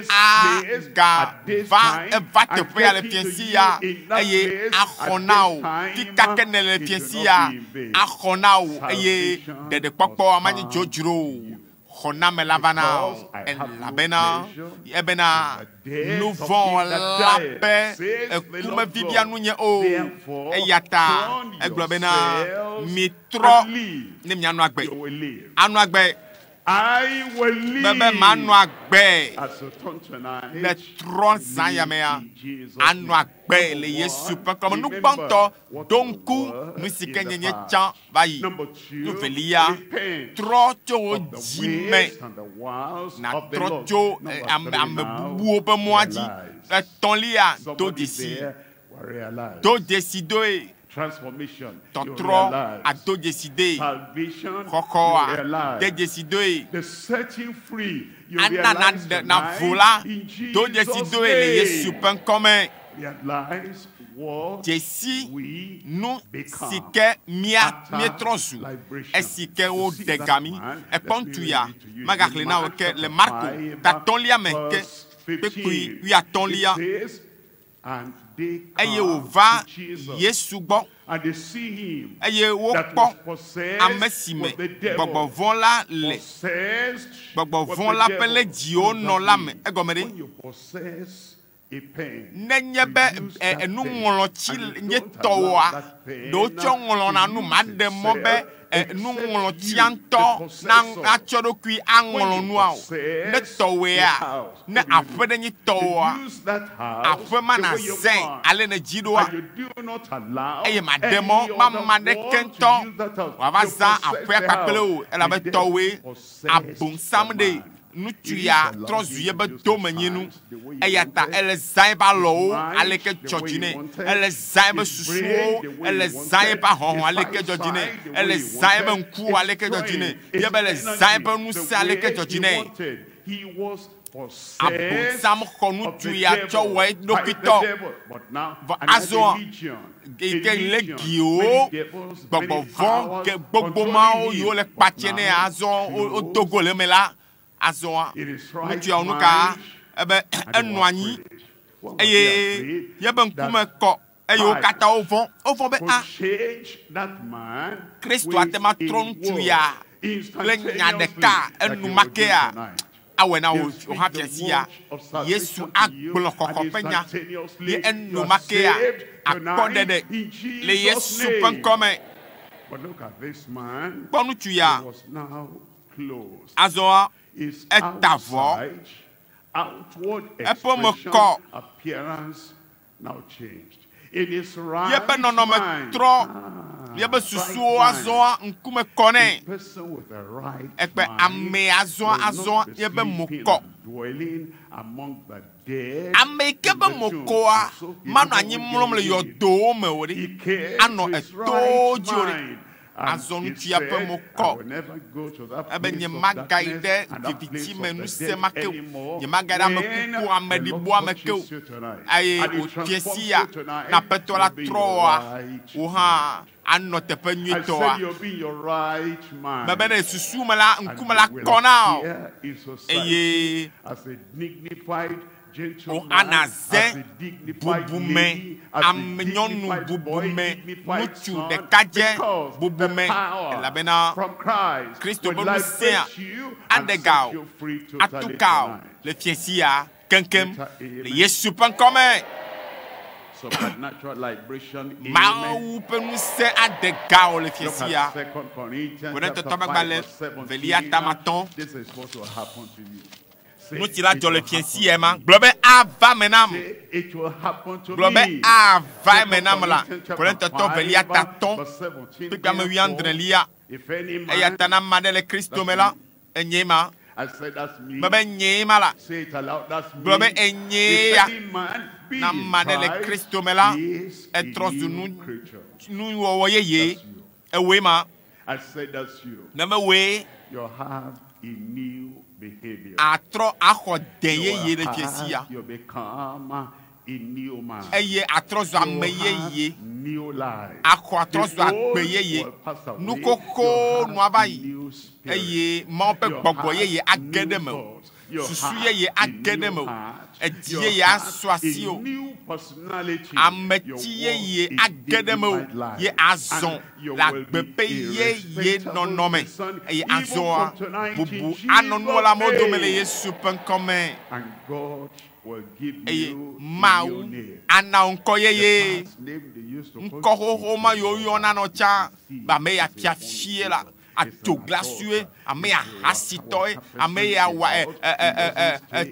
a ga va evate pe ale piensia eye akhonao kikake ne le piensia akhonao eye de kpokpo amanye jojuro khona me lavana elabena ebena nous vont la paix kuma vivia nunye o eyata eglobena mitro ne mi anu agbe I will live. Bebe manu agbe As you turn tonight, le tron zanyamea anu agbe le Yesu pe comme nous panto donku nous sikenyenye chan bayi nous velia tro cho jime na tro cho am buo pe moadi ton lia to décider transformation. Tɔtrɔ a do décider. Kɔkɔ a de décider. The setting free. Ana na vola do décider le Yesu pen comme. Jesi nu sike mietrosu esike o degami e pontuya magakle na oke le marco ta tonlia menke pekui wi atonlia eye o va Yesu gbo eye wo po amesime gbogbo von la le gbogbo von la pele di o no la me egomere nenye be enu ngolochi nye towa do cho ngolona nu mademo be enu ngolochi anto na achoro kui angolonu a ne towe a ne afede nyi towa afema na zen ale na jidoa eye mademo mama de kento wavaza afya kakle o ela be towe abun samde ŋutsu ya trɔ zu ye be domenyinu eya ta ele zã ebe alɔwo aleke dzɔdzi nɛ ele zã ebe susuwo ele zã ebe ahɔhɔ aleke dzɔdzi nɛ ele zã ebe ŋkuwo aleke dzɔdzi nɛ ye be le zã ebe ŋusẽ aleke dzɔdzi nɛ abosam xɔ ŋutsu ya tsɔ wɔ eɖokuitɔ vɔ azɔ ke le giwo gbɔgbɔvɔ ke gbogbomawo yiwo le kpatse nɛ azɔ wodogo le me la azɔ ŋutsu ya nuka ebe enɔ anyi eye yebe ŋkume kɔ eye wo katã wovɔ be a Kristo ate ma trɔ ŋutsu ya kple nya ɖeka enumakea awɔ na wo hã fiasia Yesu agblɔ xɔxɔ ƒe nya ye enumakea akpɔɖeɖe le Yesu ƒe ŋkɔme kpɔ ŋutsu ya azɔ eta vɔ eƒe me kɔ yebe nɔnɔme trɔ yebe susuwo azɔ ŋkume kɔ nɛ ekpe ame azɔ yebe mo kɔ ame yi ke be mo kɔa manɔ anyi mlɔm le yɔdowo me o ɖe anɔ etowo dzi o ɖe azɔ ŋutsu ya ƒe mo kɔ ebe nye magayi ɖe viviti me ŋusẽ ma ke o nye magayi ɖe ame kuku ameɖiboa me ke o eye wòtie si ya na aƒetɔ la trɔa wò hã anɔ teƒe nyuitɔa mebe ne susu me la ŋkume la kɔna o eye o ana zẽ bubume ame nyɔnu bubume ŋutsu ɖekadze bubume elabena Kristo be ŋusẽa aɖega o atuka o le fiesia keŋkeŋ le Yesu ƒe ŋkɔme Mawu ƒe ŋusẽ aɖega o le fiesia Korintotɔ ƒe gbalẽ velia tamatɔ̃ ŋutsu la dzɔ le fiesia ma gblɔ be ava me nam gblɔ be ava me nam la Korintotɔ velia tatɔ̃ kpekpe ame wuiadrelia eya ta na ame aɖe le Kristo me la enye ma be nye ma la gblɔ be enye ya na ame aɖe le Kristo me la etrɔ zu nuwɔwɔ yeye ewoe ma ne me woe atrɔ axɔ de yeye le fiesia eye atrɔ zu ame yeye axɔ atrɔ zu agbe yeye nukoko nua va yi eye Mawu ƒe gbɔgbɔ yeye age ɖe me o susu yeye age ɖe me o edi yeye asɔ asi o ameti yeye age ɖe me o ye azɔ le agbeƒe yeye nɔnɔme eye azɔa bubu anɔ nuwɔla amewo dome le Yesu ƒe ŋkɔme eye Mawu ana ŋkɔ yeye ŋkɔ xoxo ma yiwo yɔna nɔ tsã be ame ya fiafie la adzoglasue ame ya hasitɔe ame ya wa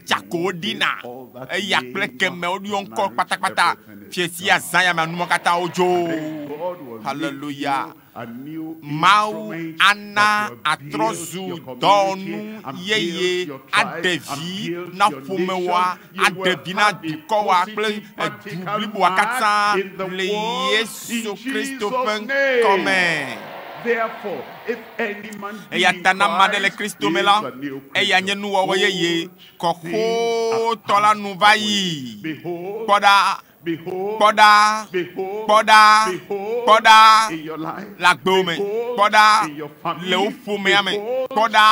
tsakowo ɖina eya kple kemewo ɖiɔ ŋkɔ kpatakpata fiesia zã ya me numɔ katã wodzo haleluya Mawu ana atrɔ zu dɔwɔnu yeye aɖevi na ƒomewoa aɖevi na dukɔwoa kple du bliboa katã le Yesu Kristo ƒe ŋkɔme. Eya ta na ame aɖe le Kristo me la eya nye nuwɔwɔ yeye kɔkɔtɔ la nu va yi kpɔɖa kpɔɖa kpɔɖa kpɔɖa le agbewo me kpɔɖa le wo ƒomea me kpɔɖa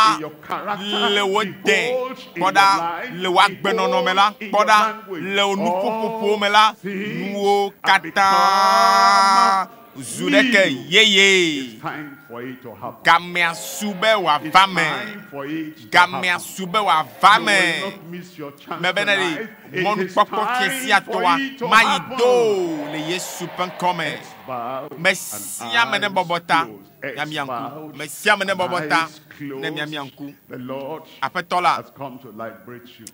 le wo de kpɔɖa le wo agbenɔnɔ me la kpɔɖa le wo nuƒoƒoƒo me la nuwo katã zu ɖeke yeye gamea su be wòava me gamea su be wòava me mebe ne ɖe mɔnukpɔkpɔ fiesia tɔa mayi do le Yesu ƒe ŋkɔme mesia me ne bɔbɔ ta miamia ŋku mesia me ne bɔbɔ ta ne miamia ŋku aƒetɔ la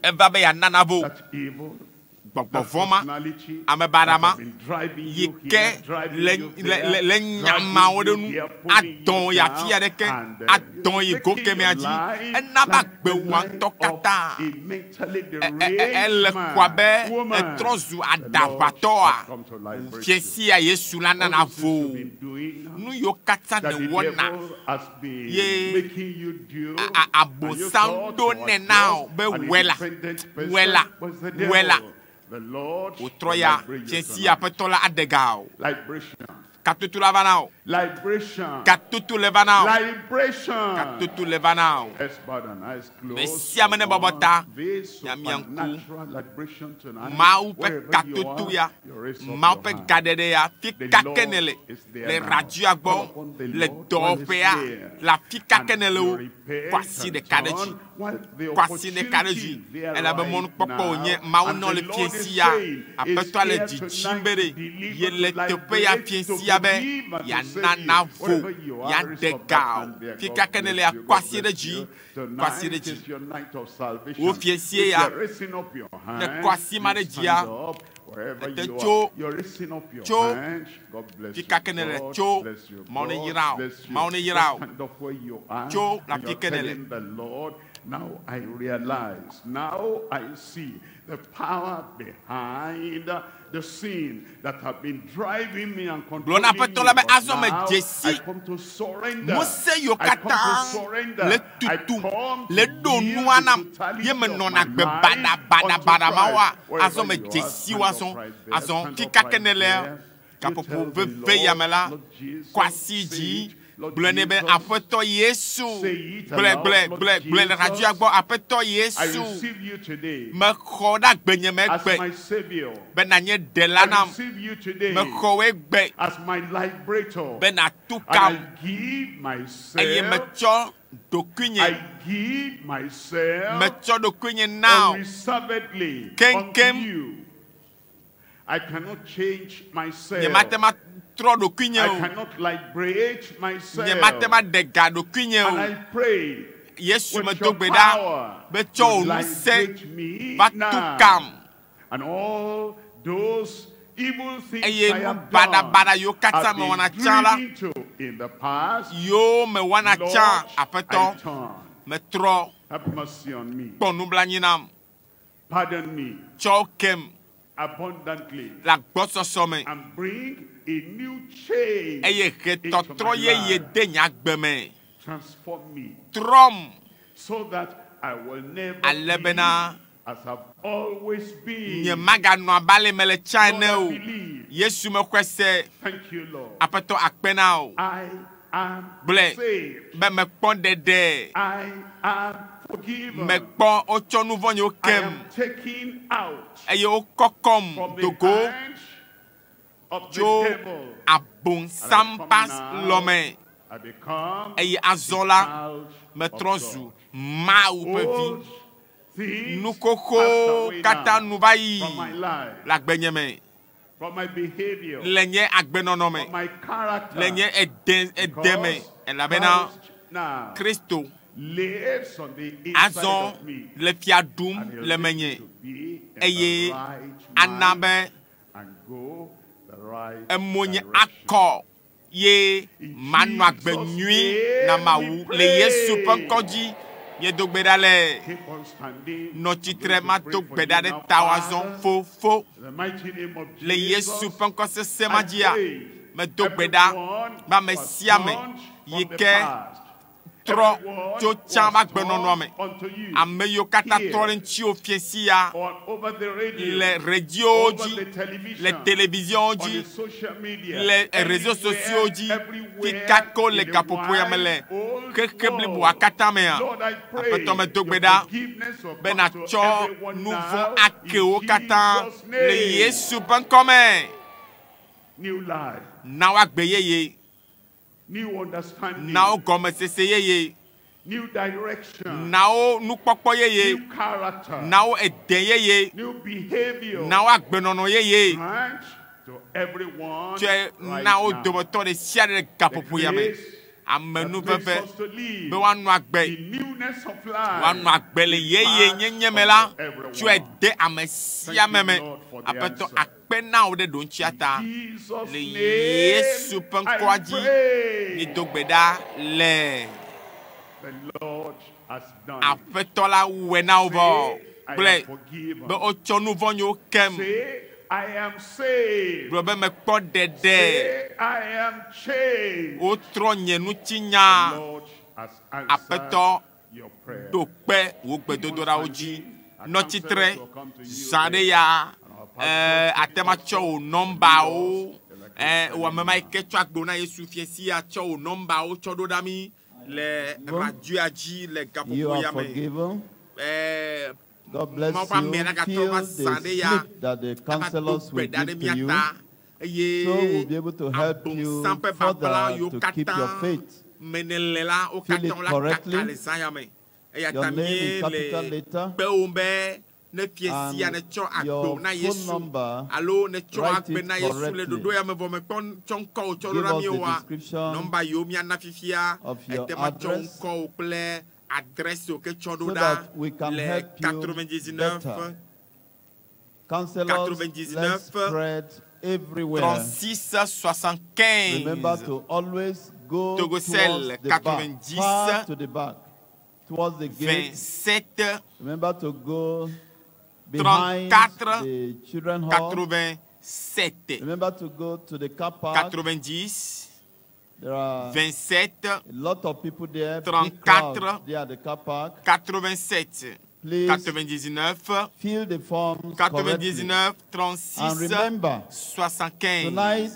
eva be yeanana vo gbɔgbɔvɔma ame baɖama yi ke le nyamawo ɖe nu adɔn yi afi aɖeke adɔn yi go kemea dzi ena be agbewoa ŋutɔ katã ele ko abe etrɔ zu adaʋatɔa fiesia Yesu la nana vo nu yiwo katã ne wɔna ye abosam ɖo nɛ na o be wɛla wòtrɔ ya fiesi aƒetɔ la adega o katutu la va na o katutu le va na o katutu le va na o me sia me ne bɔbɔ ta nyamia ŋku Mawu ƒe katutu ya Mawu ƒe gaɖeɖe ya fi kake ne le radioa gbɔ le dɔwɔƒea le afi kake ne le wo kɔ asi ɖeka ɖe dzi elabe mɔnukpɔkpɔ wònye Mawu nɔ le fiesi ya aƒetɔa le dzidzim be ɖe ye le teƒe ya fiesi ya be yanana vo yadega o fi kake ne le akɔ asi ɖe dzi wo fiesie ya ne kɔ asi ma ɖe dzia ete tso fi kake ne le tso Mawu ne yra o tso la fi ke ne le. Now I realize, now I see the power behind the sin that have been driving me and controlling me. Now I come to surrender. I come to surrender. I come to Blene be aƒetɔ Yesu ble radio gbɔ aƒetɔ Yesu me xɔ ɖe agbenye me gbe be nanye ɖela nam me xɔ wo gbe be natu kam eye metsɔ ɖokuinye na kenkem I cannot change myself. I cannot liberate myself. And I pray Yesu me with your power to liberate me now. And all those evil things I have done, I've been into in the past, Lord, I turn. Have mercy on me. Pardon me abundantly and bring a new change into my life. Transform me so that I will never be as I've always been. Lord, I believe. Thank you, Lord. I am saved. I am forgiven. I am taken out from the hands of the devil. I become a child of God. Old things passed away now from my life, from my behavior, from my character, because now Kristo lives on the inside of me, le fiadum le menye eye anabe and go the right emonye akọ ye manu agbe nyui na Mawu le Yesu ƒe ŋkɔ dzi ye do gbe ɖa le nɔ tsitre ma do gbe ɖa ɖe tawazɔ fofo le Yesu ƒe ŋkɔ sese ma dzia me do gbe ɖa ba me sia me yi ke trɔ tso tsã ba gbenɔnɔ me ame yiwo katã trɔ ɖe ŋuti fiesi ya le radio dzi le télévision dzi le réseaux sociaux dzi fi kako le gaƒoƒo ya me le xexe bliboa katã mea aƒetɔ me do gbe ɖa be natsɔ nu vɔ̃ ake wo katã le Yesu ƒe ŋkɔ me na woagbe yeye now gɔmesese yeye now nukpɔkpɔ yeye now ede yeye now agbenɔnɔ yeye tse now dometɔ ɖe sia ɖe gaƒoƒo ya me amenu makes veve us to live be wanu agbe in newness of life. wanu agbe le yeye nyenye me la tu ede amesia meme apeto akpena wo de do nchiata le Yesu penkwaji ni dogbeda le The Lord has done. apeto la wena obo ble Forgiven. be ocho nu vonyo kem Say, I am saved. bro be me kpo dede Say, I am changed. o tro nye nu The tinya Lord has answered apeto your prayer. do pe wo gbedodora oji no titre zade ya atema cho o number o wa mama ike cho agbo na Yesu fiesi ya cho o number o cho do dami le radio aji le gapopo You are ya me forgiven. God bless you. Feel the slip that the counselors will give to you. So we'll be able to help you further to keep your faith. Feel it correctly. Your name in capital letter. And your phone number, write it correctly. Give us the description of your address so that we can help you better. Counselors, let's spread everywhere. 3675. Remember to always go towards the back, far to the back, towards the gate. 27. Remember to go behind 34, the children hall. 87. Remember to go to the car park. 90. There are 27. a lot of people there. 34. There at the car park. 87. Please 99. fill the forms 99. correctly. 36. And remember, 75. tonight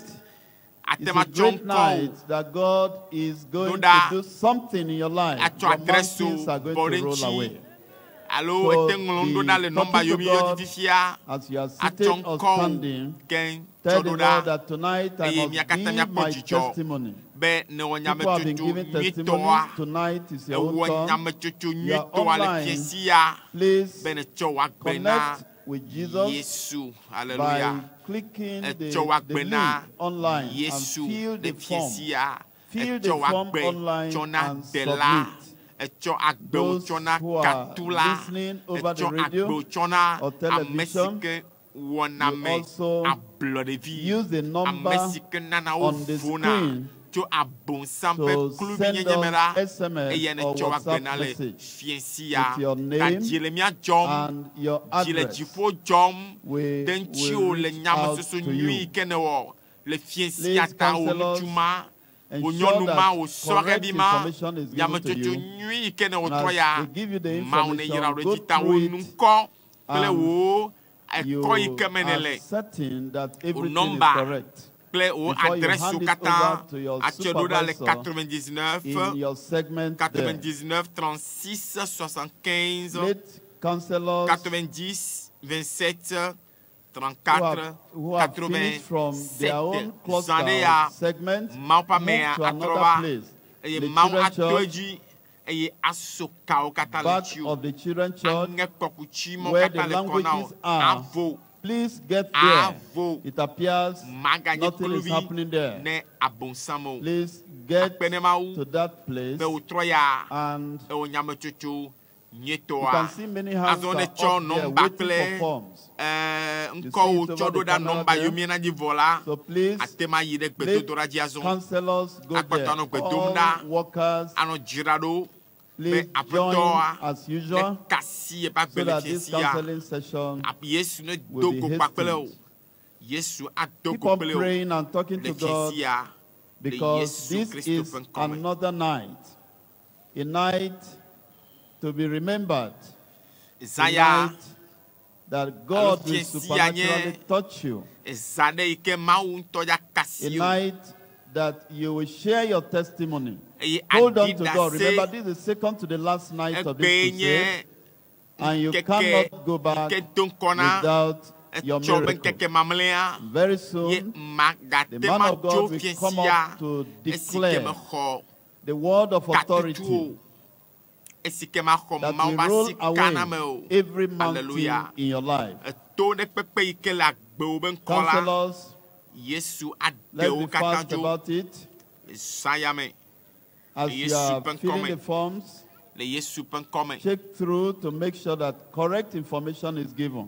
is a great night that God is going to do something in your life. Your mountains are going to roll away. So be talking to God as you are seated or standing. Tell the Lord that tonight I must give my testimony. People have been giving testimonies. Tonight is your own turn. You are online. Please connect with Jesus by clicking the link online and fill the form. Fill the form online and submit. Those who are listening over the radio or television, you also use the number on the screen to send us SMS or WhatsApp message with your name and your address. We will reach out to you. Please, counselors, ensure that correct information is given to you. And as we give you the information, go through it, and you are certain that everything is correct. Before you hand it over to your supervisor in your segment there. 99 36 75 Let counselors 90 27 34 who have finished from their own cluster segment move to another place. The children's church, back of the children's church, where the languages are. Please get there. It appears nothing is happening there. Please get to that place, and you can see many hands are up there waiting for forms. You see it over the camera there. So please, let counselors go there. All workers, please join as usual so that this counseling session will be hastened. Keep on praying and talking to God, because this is another night, a night to be remembered, a night that God will supernaturally touch you, a night that you will share your testimony. Hold on to God. Remember, this is the second to the last night of this crusade, and you cannot go back without your miracle. Very soon, the man of God will come up to declare the word of authority that will roll away every mountain in your life. Counselors, let's be fast about it. as you are filling the forms, check through to make sure that correct information is given.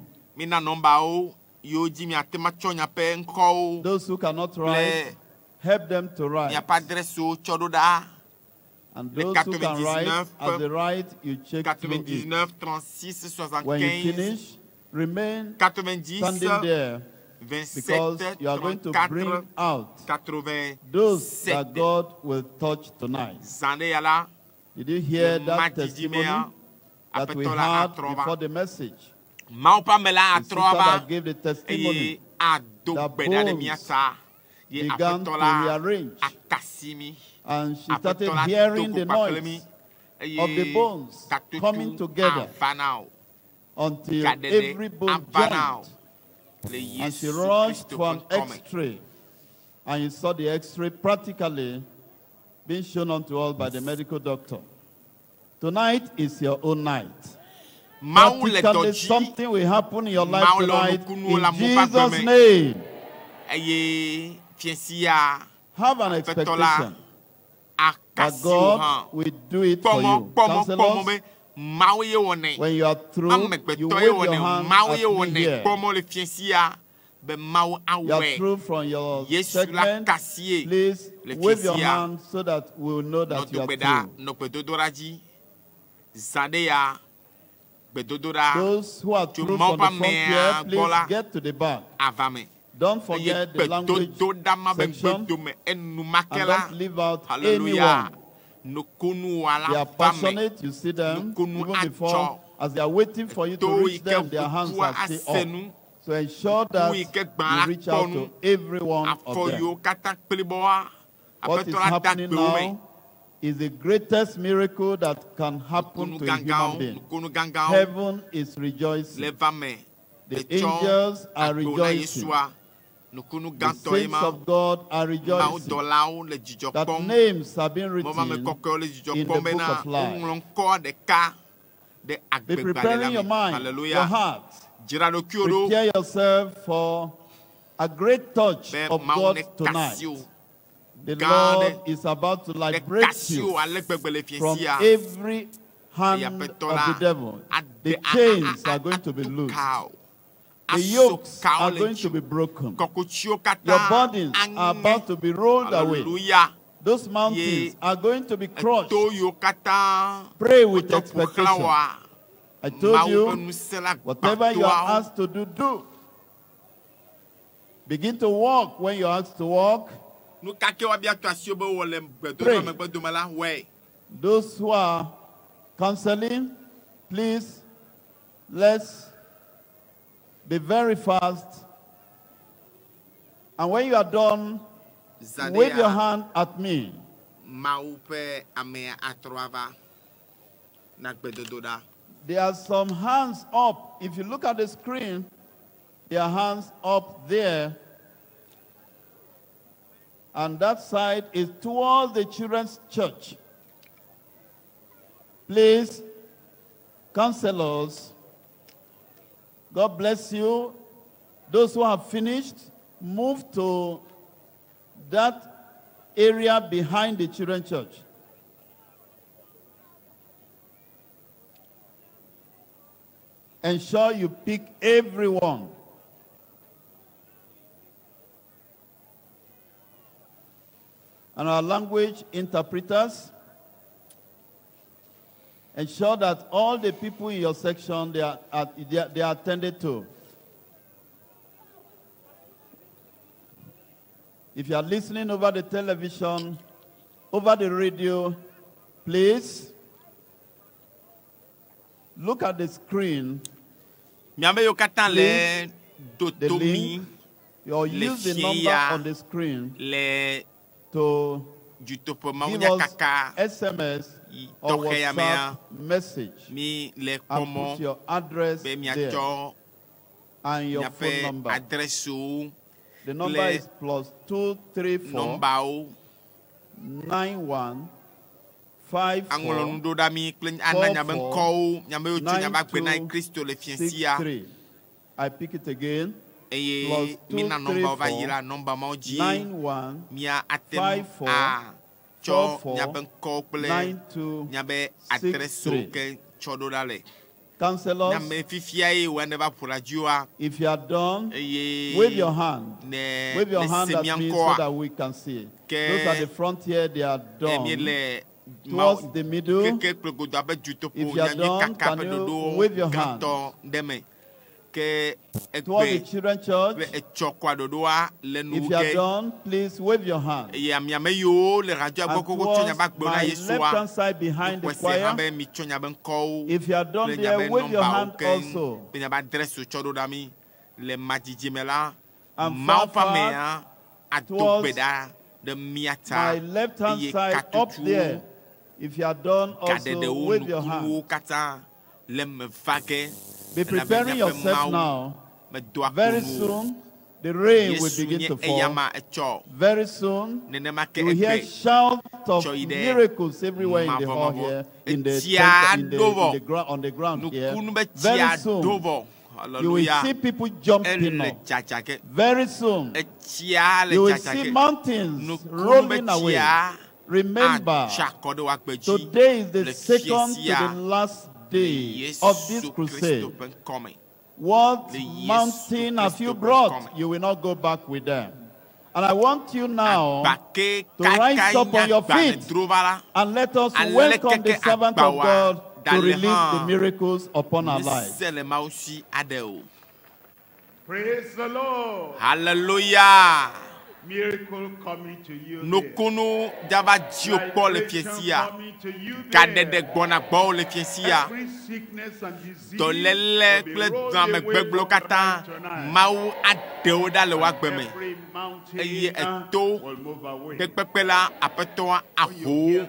Those who cannot write, help them to write. And those who can write, as they write, you check through it. When you finish, remain standing there, because you are going to bring out those that God will touch tonight. Did you hear that testimony that we had before the message? The sister that gave the testimony, the bones began to rearrange, and she started hearing the noise of the bones coming together until every bone joined. And she rushed for an X-ray, and you saw the X-ray practically being shown unto all by the medical doctor. Tonight is your own night. Practically something will happen in your life tonight in Jesus' name. Have an expectation that God will do it for you. Counselors, when you are through, you wave your hand at me here. You are through from your segment. Please wave your hand so that we will know that you are through. Those who are through from the front here, please get to the back. Don't forget the language section, and don't leave out anyone. They are passionate, you see them, even before, as they are waiting for you to reach them, their hands are still up. So ensure that you reach out to every one of them. What is happening now is the greatest miracle that can happen to a human being. Heaven is rejoicing. The angels are rejoicing. The saints of God are rejoicing that names have been written in the book of life. Be preparing your mind, your heart. Prepare yourself for a great touch of God tonight. The Lord is about to liberate you from every hand of the devil. The chains are going to be loosed. The yokes are going to be broken. Your burdens are about to be rolled away. Those mountains are going to be crushed. Pray with expectation. I told you, whatever you are asked to do, do. Begin to walk when you are asked to walk. Pray. Those who are counseling, please, let's be very fast. And when you are done, wave your hand at me. There are some hands up. If you look at the screen, there are hands up there. And that side is towards the children's church. Please, counselors, God bless you. Those who have finished, move to that area behind the children's church. Ensure you pick everyone. And our language interpreters, ensure that all the people in your section, they are attended to. If you are listening over the television, over the radio, please look at the screen. The link, or use the number on the screen to give us SMS or WhatsApp message and put your address there and your phone number. The number is +234 91 54 9263. I pick it again. +234 91 54 44926 Counselors, if you are done, wave your hand. Wave your hand at me so that we can see. Those at the front here, they are done. Towards the middle, if you are done, can you wave your hand? Towards the children's church, if you are done, please wave your hand. And towards my left-hand side behind the choir, if you are done there, wave your hand also. And far towards my left-hand side up there, if you are done also, wave your hand. Be preparing yourself now. Very soon, the rain will begin to fall. Very soon, you will hear shouts of miracles everywhere in the hall here, in the tent, on the ground here. Very soon, you will see people jumping up. Very soon, you will see mountains rolling away. Remember, today is the second to the last day of this crusade. What mountain have you brought? You will not go back with them. And I want you now to rise up on your feet and let us welcome the servant of God to release the miracles upon our lives. Praise the Lord. Hallelujah. Miracle coming to you. Nokunu dava diopol le fiesia. Kade de bona bo le fiesia. Tolele kle dame gbeglo kata. Mawu adeo da le wa gbeme. Eye eto takpekpe la apeto aho.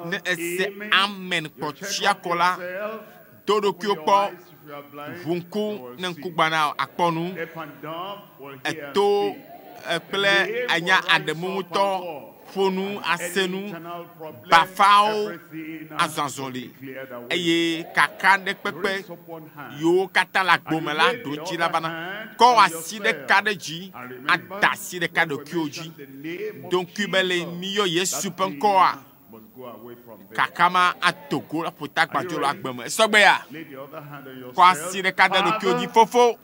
Ne ese amen pochia kola. Todo kyopo vunku nenkubana akponu. Eto Ple anya ademuto fonu asenu bafao azanzoli eye kaka de pepe yo kata la gbomela doji la bana ko asi de kadeji adasi de kadokioji donc kubele miyo yesu penkoa kakama atoko la potak bajo la gbeme sogbe ya ko asi de kadokioji fofo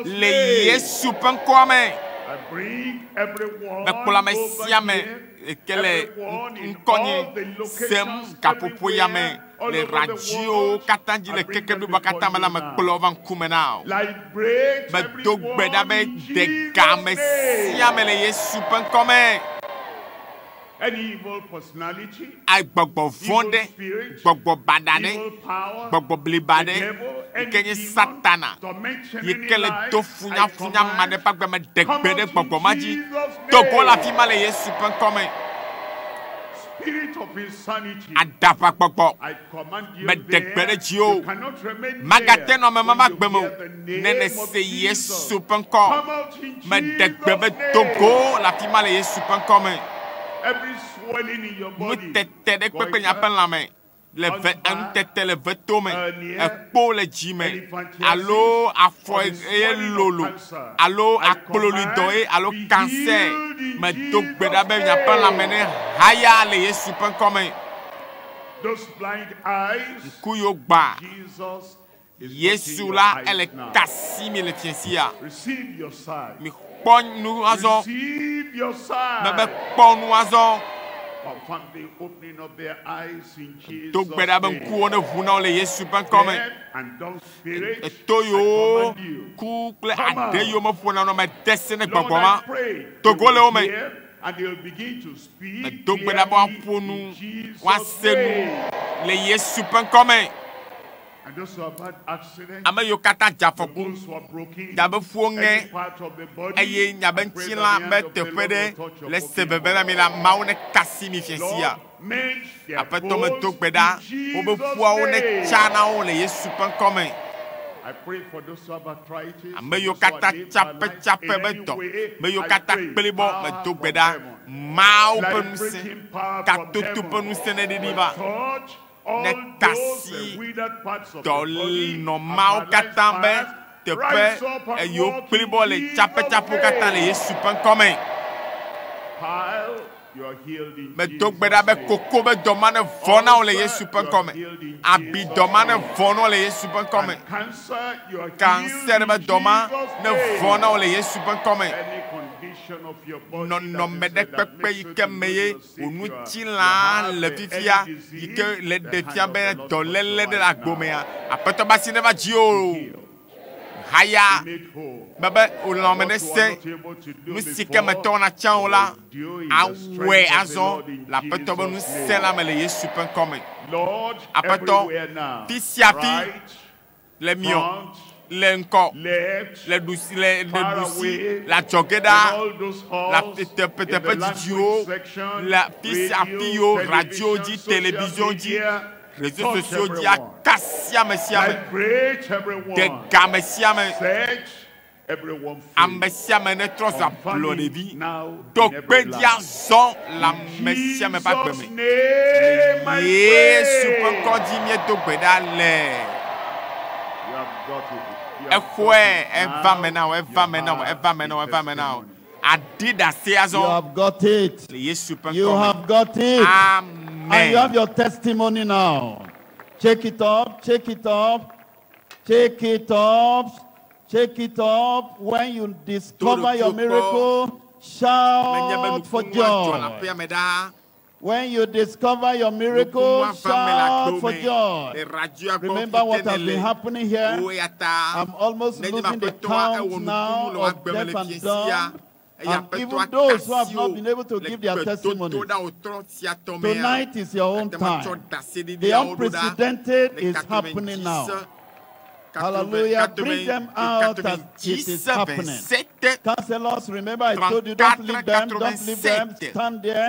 le yesu penkoa me I bring everyone me kula me siame kele nkonye sem kapopo ya me le radio katanji le keke du bakata mala me kula van kumena me dogbeda be de game siame le yesu penkome any evil personality, I gbogbo vonde, gbogbo badane, gbogbo blibade, kenye satana, yekele do funya mane pa gbeme dekbede gbogbo maji, togo la fi male yesu penkome. Spirit of insanity, adapa gbogbo, I command you me dekbede jio, magate no me mama gbemo, nene se yesu penko, me dekbede togo la fi male yesu penkome. Every swelling in your body, le vetome, po le jime, allo afo e lolo, allo akololi doe, allo cancer, me donc bedabe nyapan la mene, haya le yesu penkome. Those blind eyes, kuyo gba, Jesus yesu la ele kasimi le fiensia. Receive your sight. Receive your sight. From the opening of their eyes in Jesus' name. Dead and dumb spirits, I command you. Come out. Lord, I pray. They will hear and they will begin to speak. In Jesus' name. And those who have had accidents, those who are broken, any part of the body, I pray that the hand of the Lord will touch your broken Lord, mend their bones in Jesus' name. I pray for those who have arthritis, those who are living their life anyway, touch all those withered parts of the body, normal katambe te pe yo plibo le chape chapo kata le yesu penkome You are healed in Me Jesus' do gbeda be name. koko be domane vona ole Yesu pen kome. Abi domane vona ole Yesu pen kome. And cancer, you are Cancer healed be in doma Jesus' ne name. vona ole Yesu pen kome. Any condition of your body Non non me de that pepe makes you ike to meye lose your onu sick, ti you la have le fifia any disease, ike le the defia hand be of the Lord dolele de touch la right gomea. now. Apeto basi ne va ji o. Heal. Haya Be made whole. baba o lo me What ne you are se not able to do nu sike before, me to na chan la you will do in the awe strength of the azon Lord in la peto be nu Jesus' se la name. me le Yesu pen kome. Lord, Apeto everywhere now, fisi afi right, le mion front, le nko left, le douci le far douci away, la in jogeda all those la halls, petite in the petite language section, la fisi afi yo radio di social télévision di media, réseaux touch sociaux di everyone. akasia mesiame Liberate everyone. de gamesiame Set everyone free. amesiame ne trosa blow de Confirm it vie now donc in every pedia life. zon la In mesiame pas Jesus' gbeme name I Yesu pray. penko di mie do gbeda le You have got it. You have efwe got it. eva me now Now eva me you now have eva me now the eva me now testimony. adida se You azon have got it. le Yesu penko You have got it. Amen. And you have your testimony now. Check it up, check it up, check it up, check it up. When you discover your miracle, shout for joy. When you discover your miracle, shout for joy. Remember what has been happening here? I'm almost losing the count now of deaf and dumb. And even those who have not been able to give their testimony, tonight is your own time. The unprecedented is happening now. Hallelujah. Bring them out as it is happening. Counselors, remember I told you, don't leave them, stand there.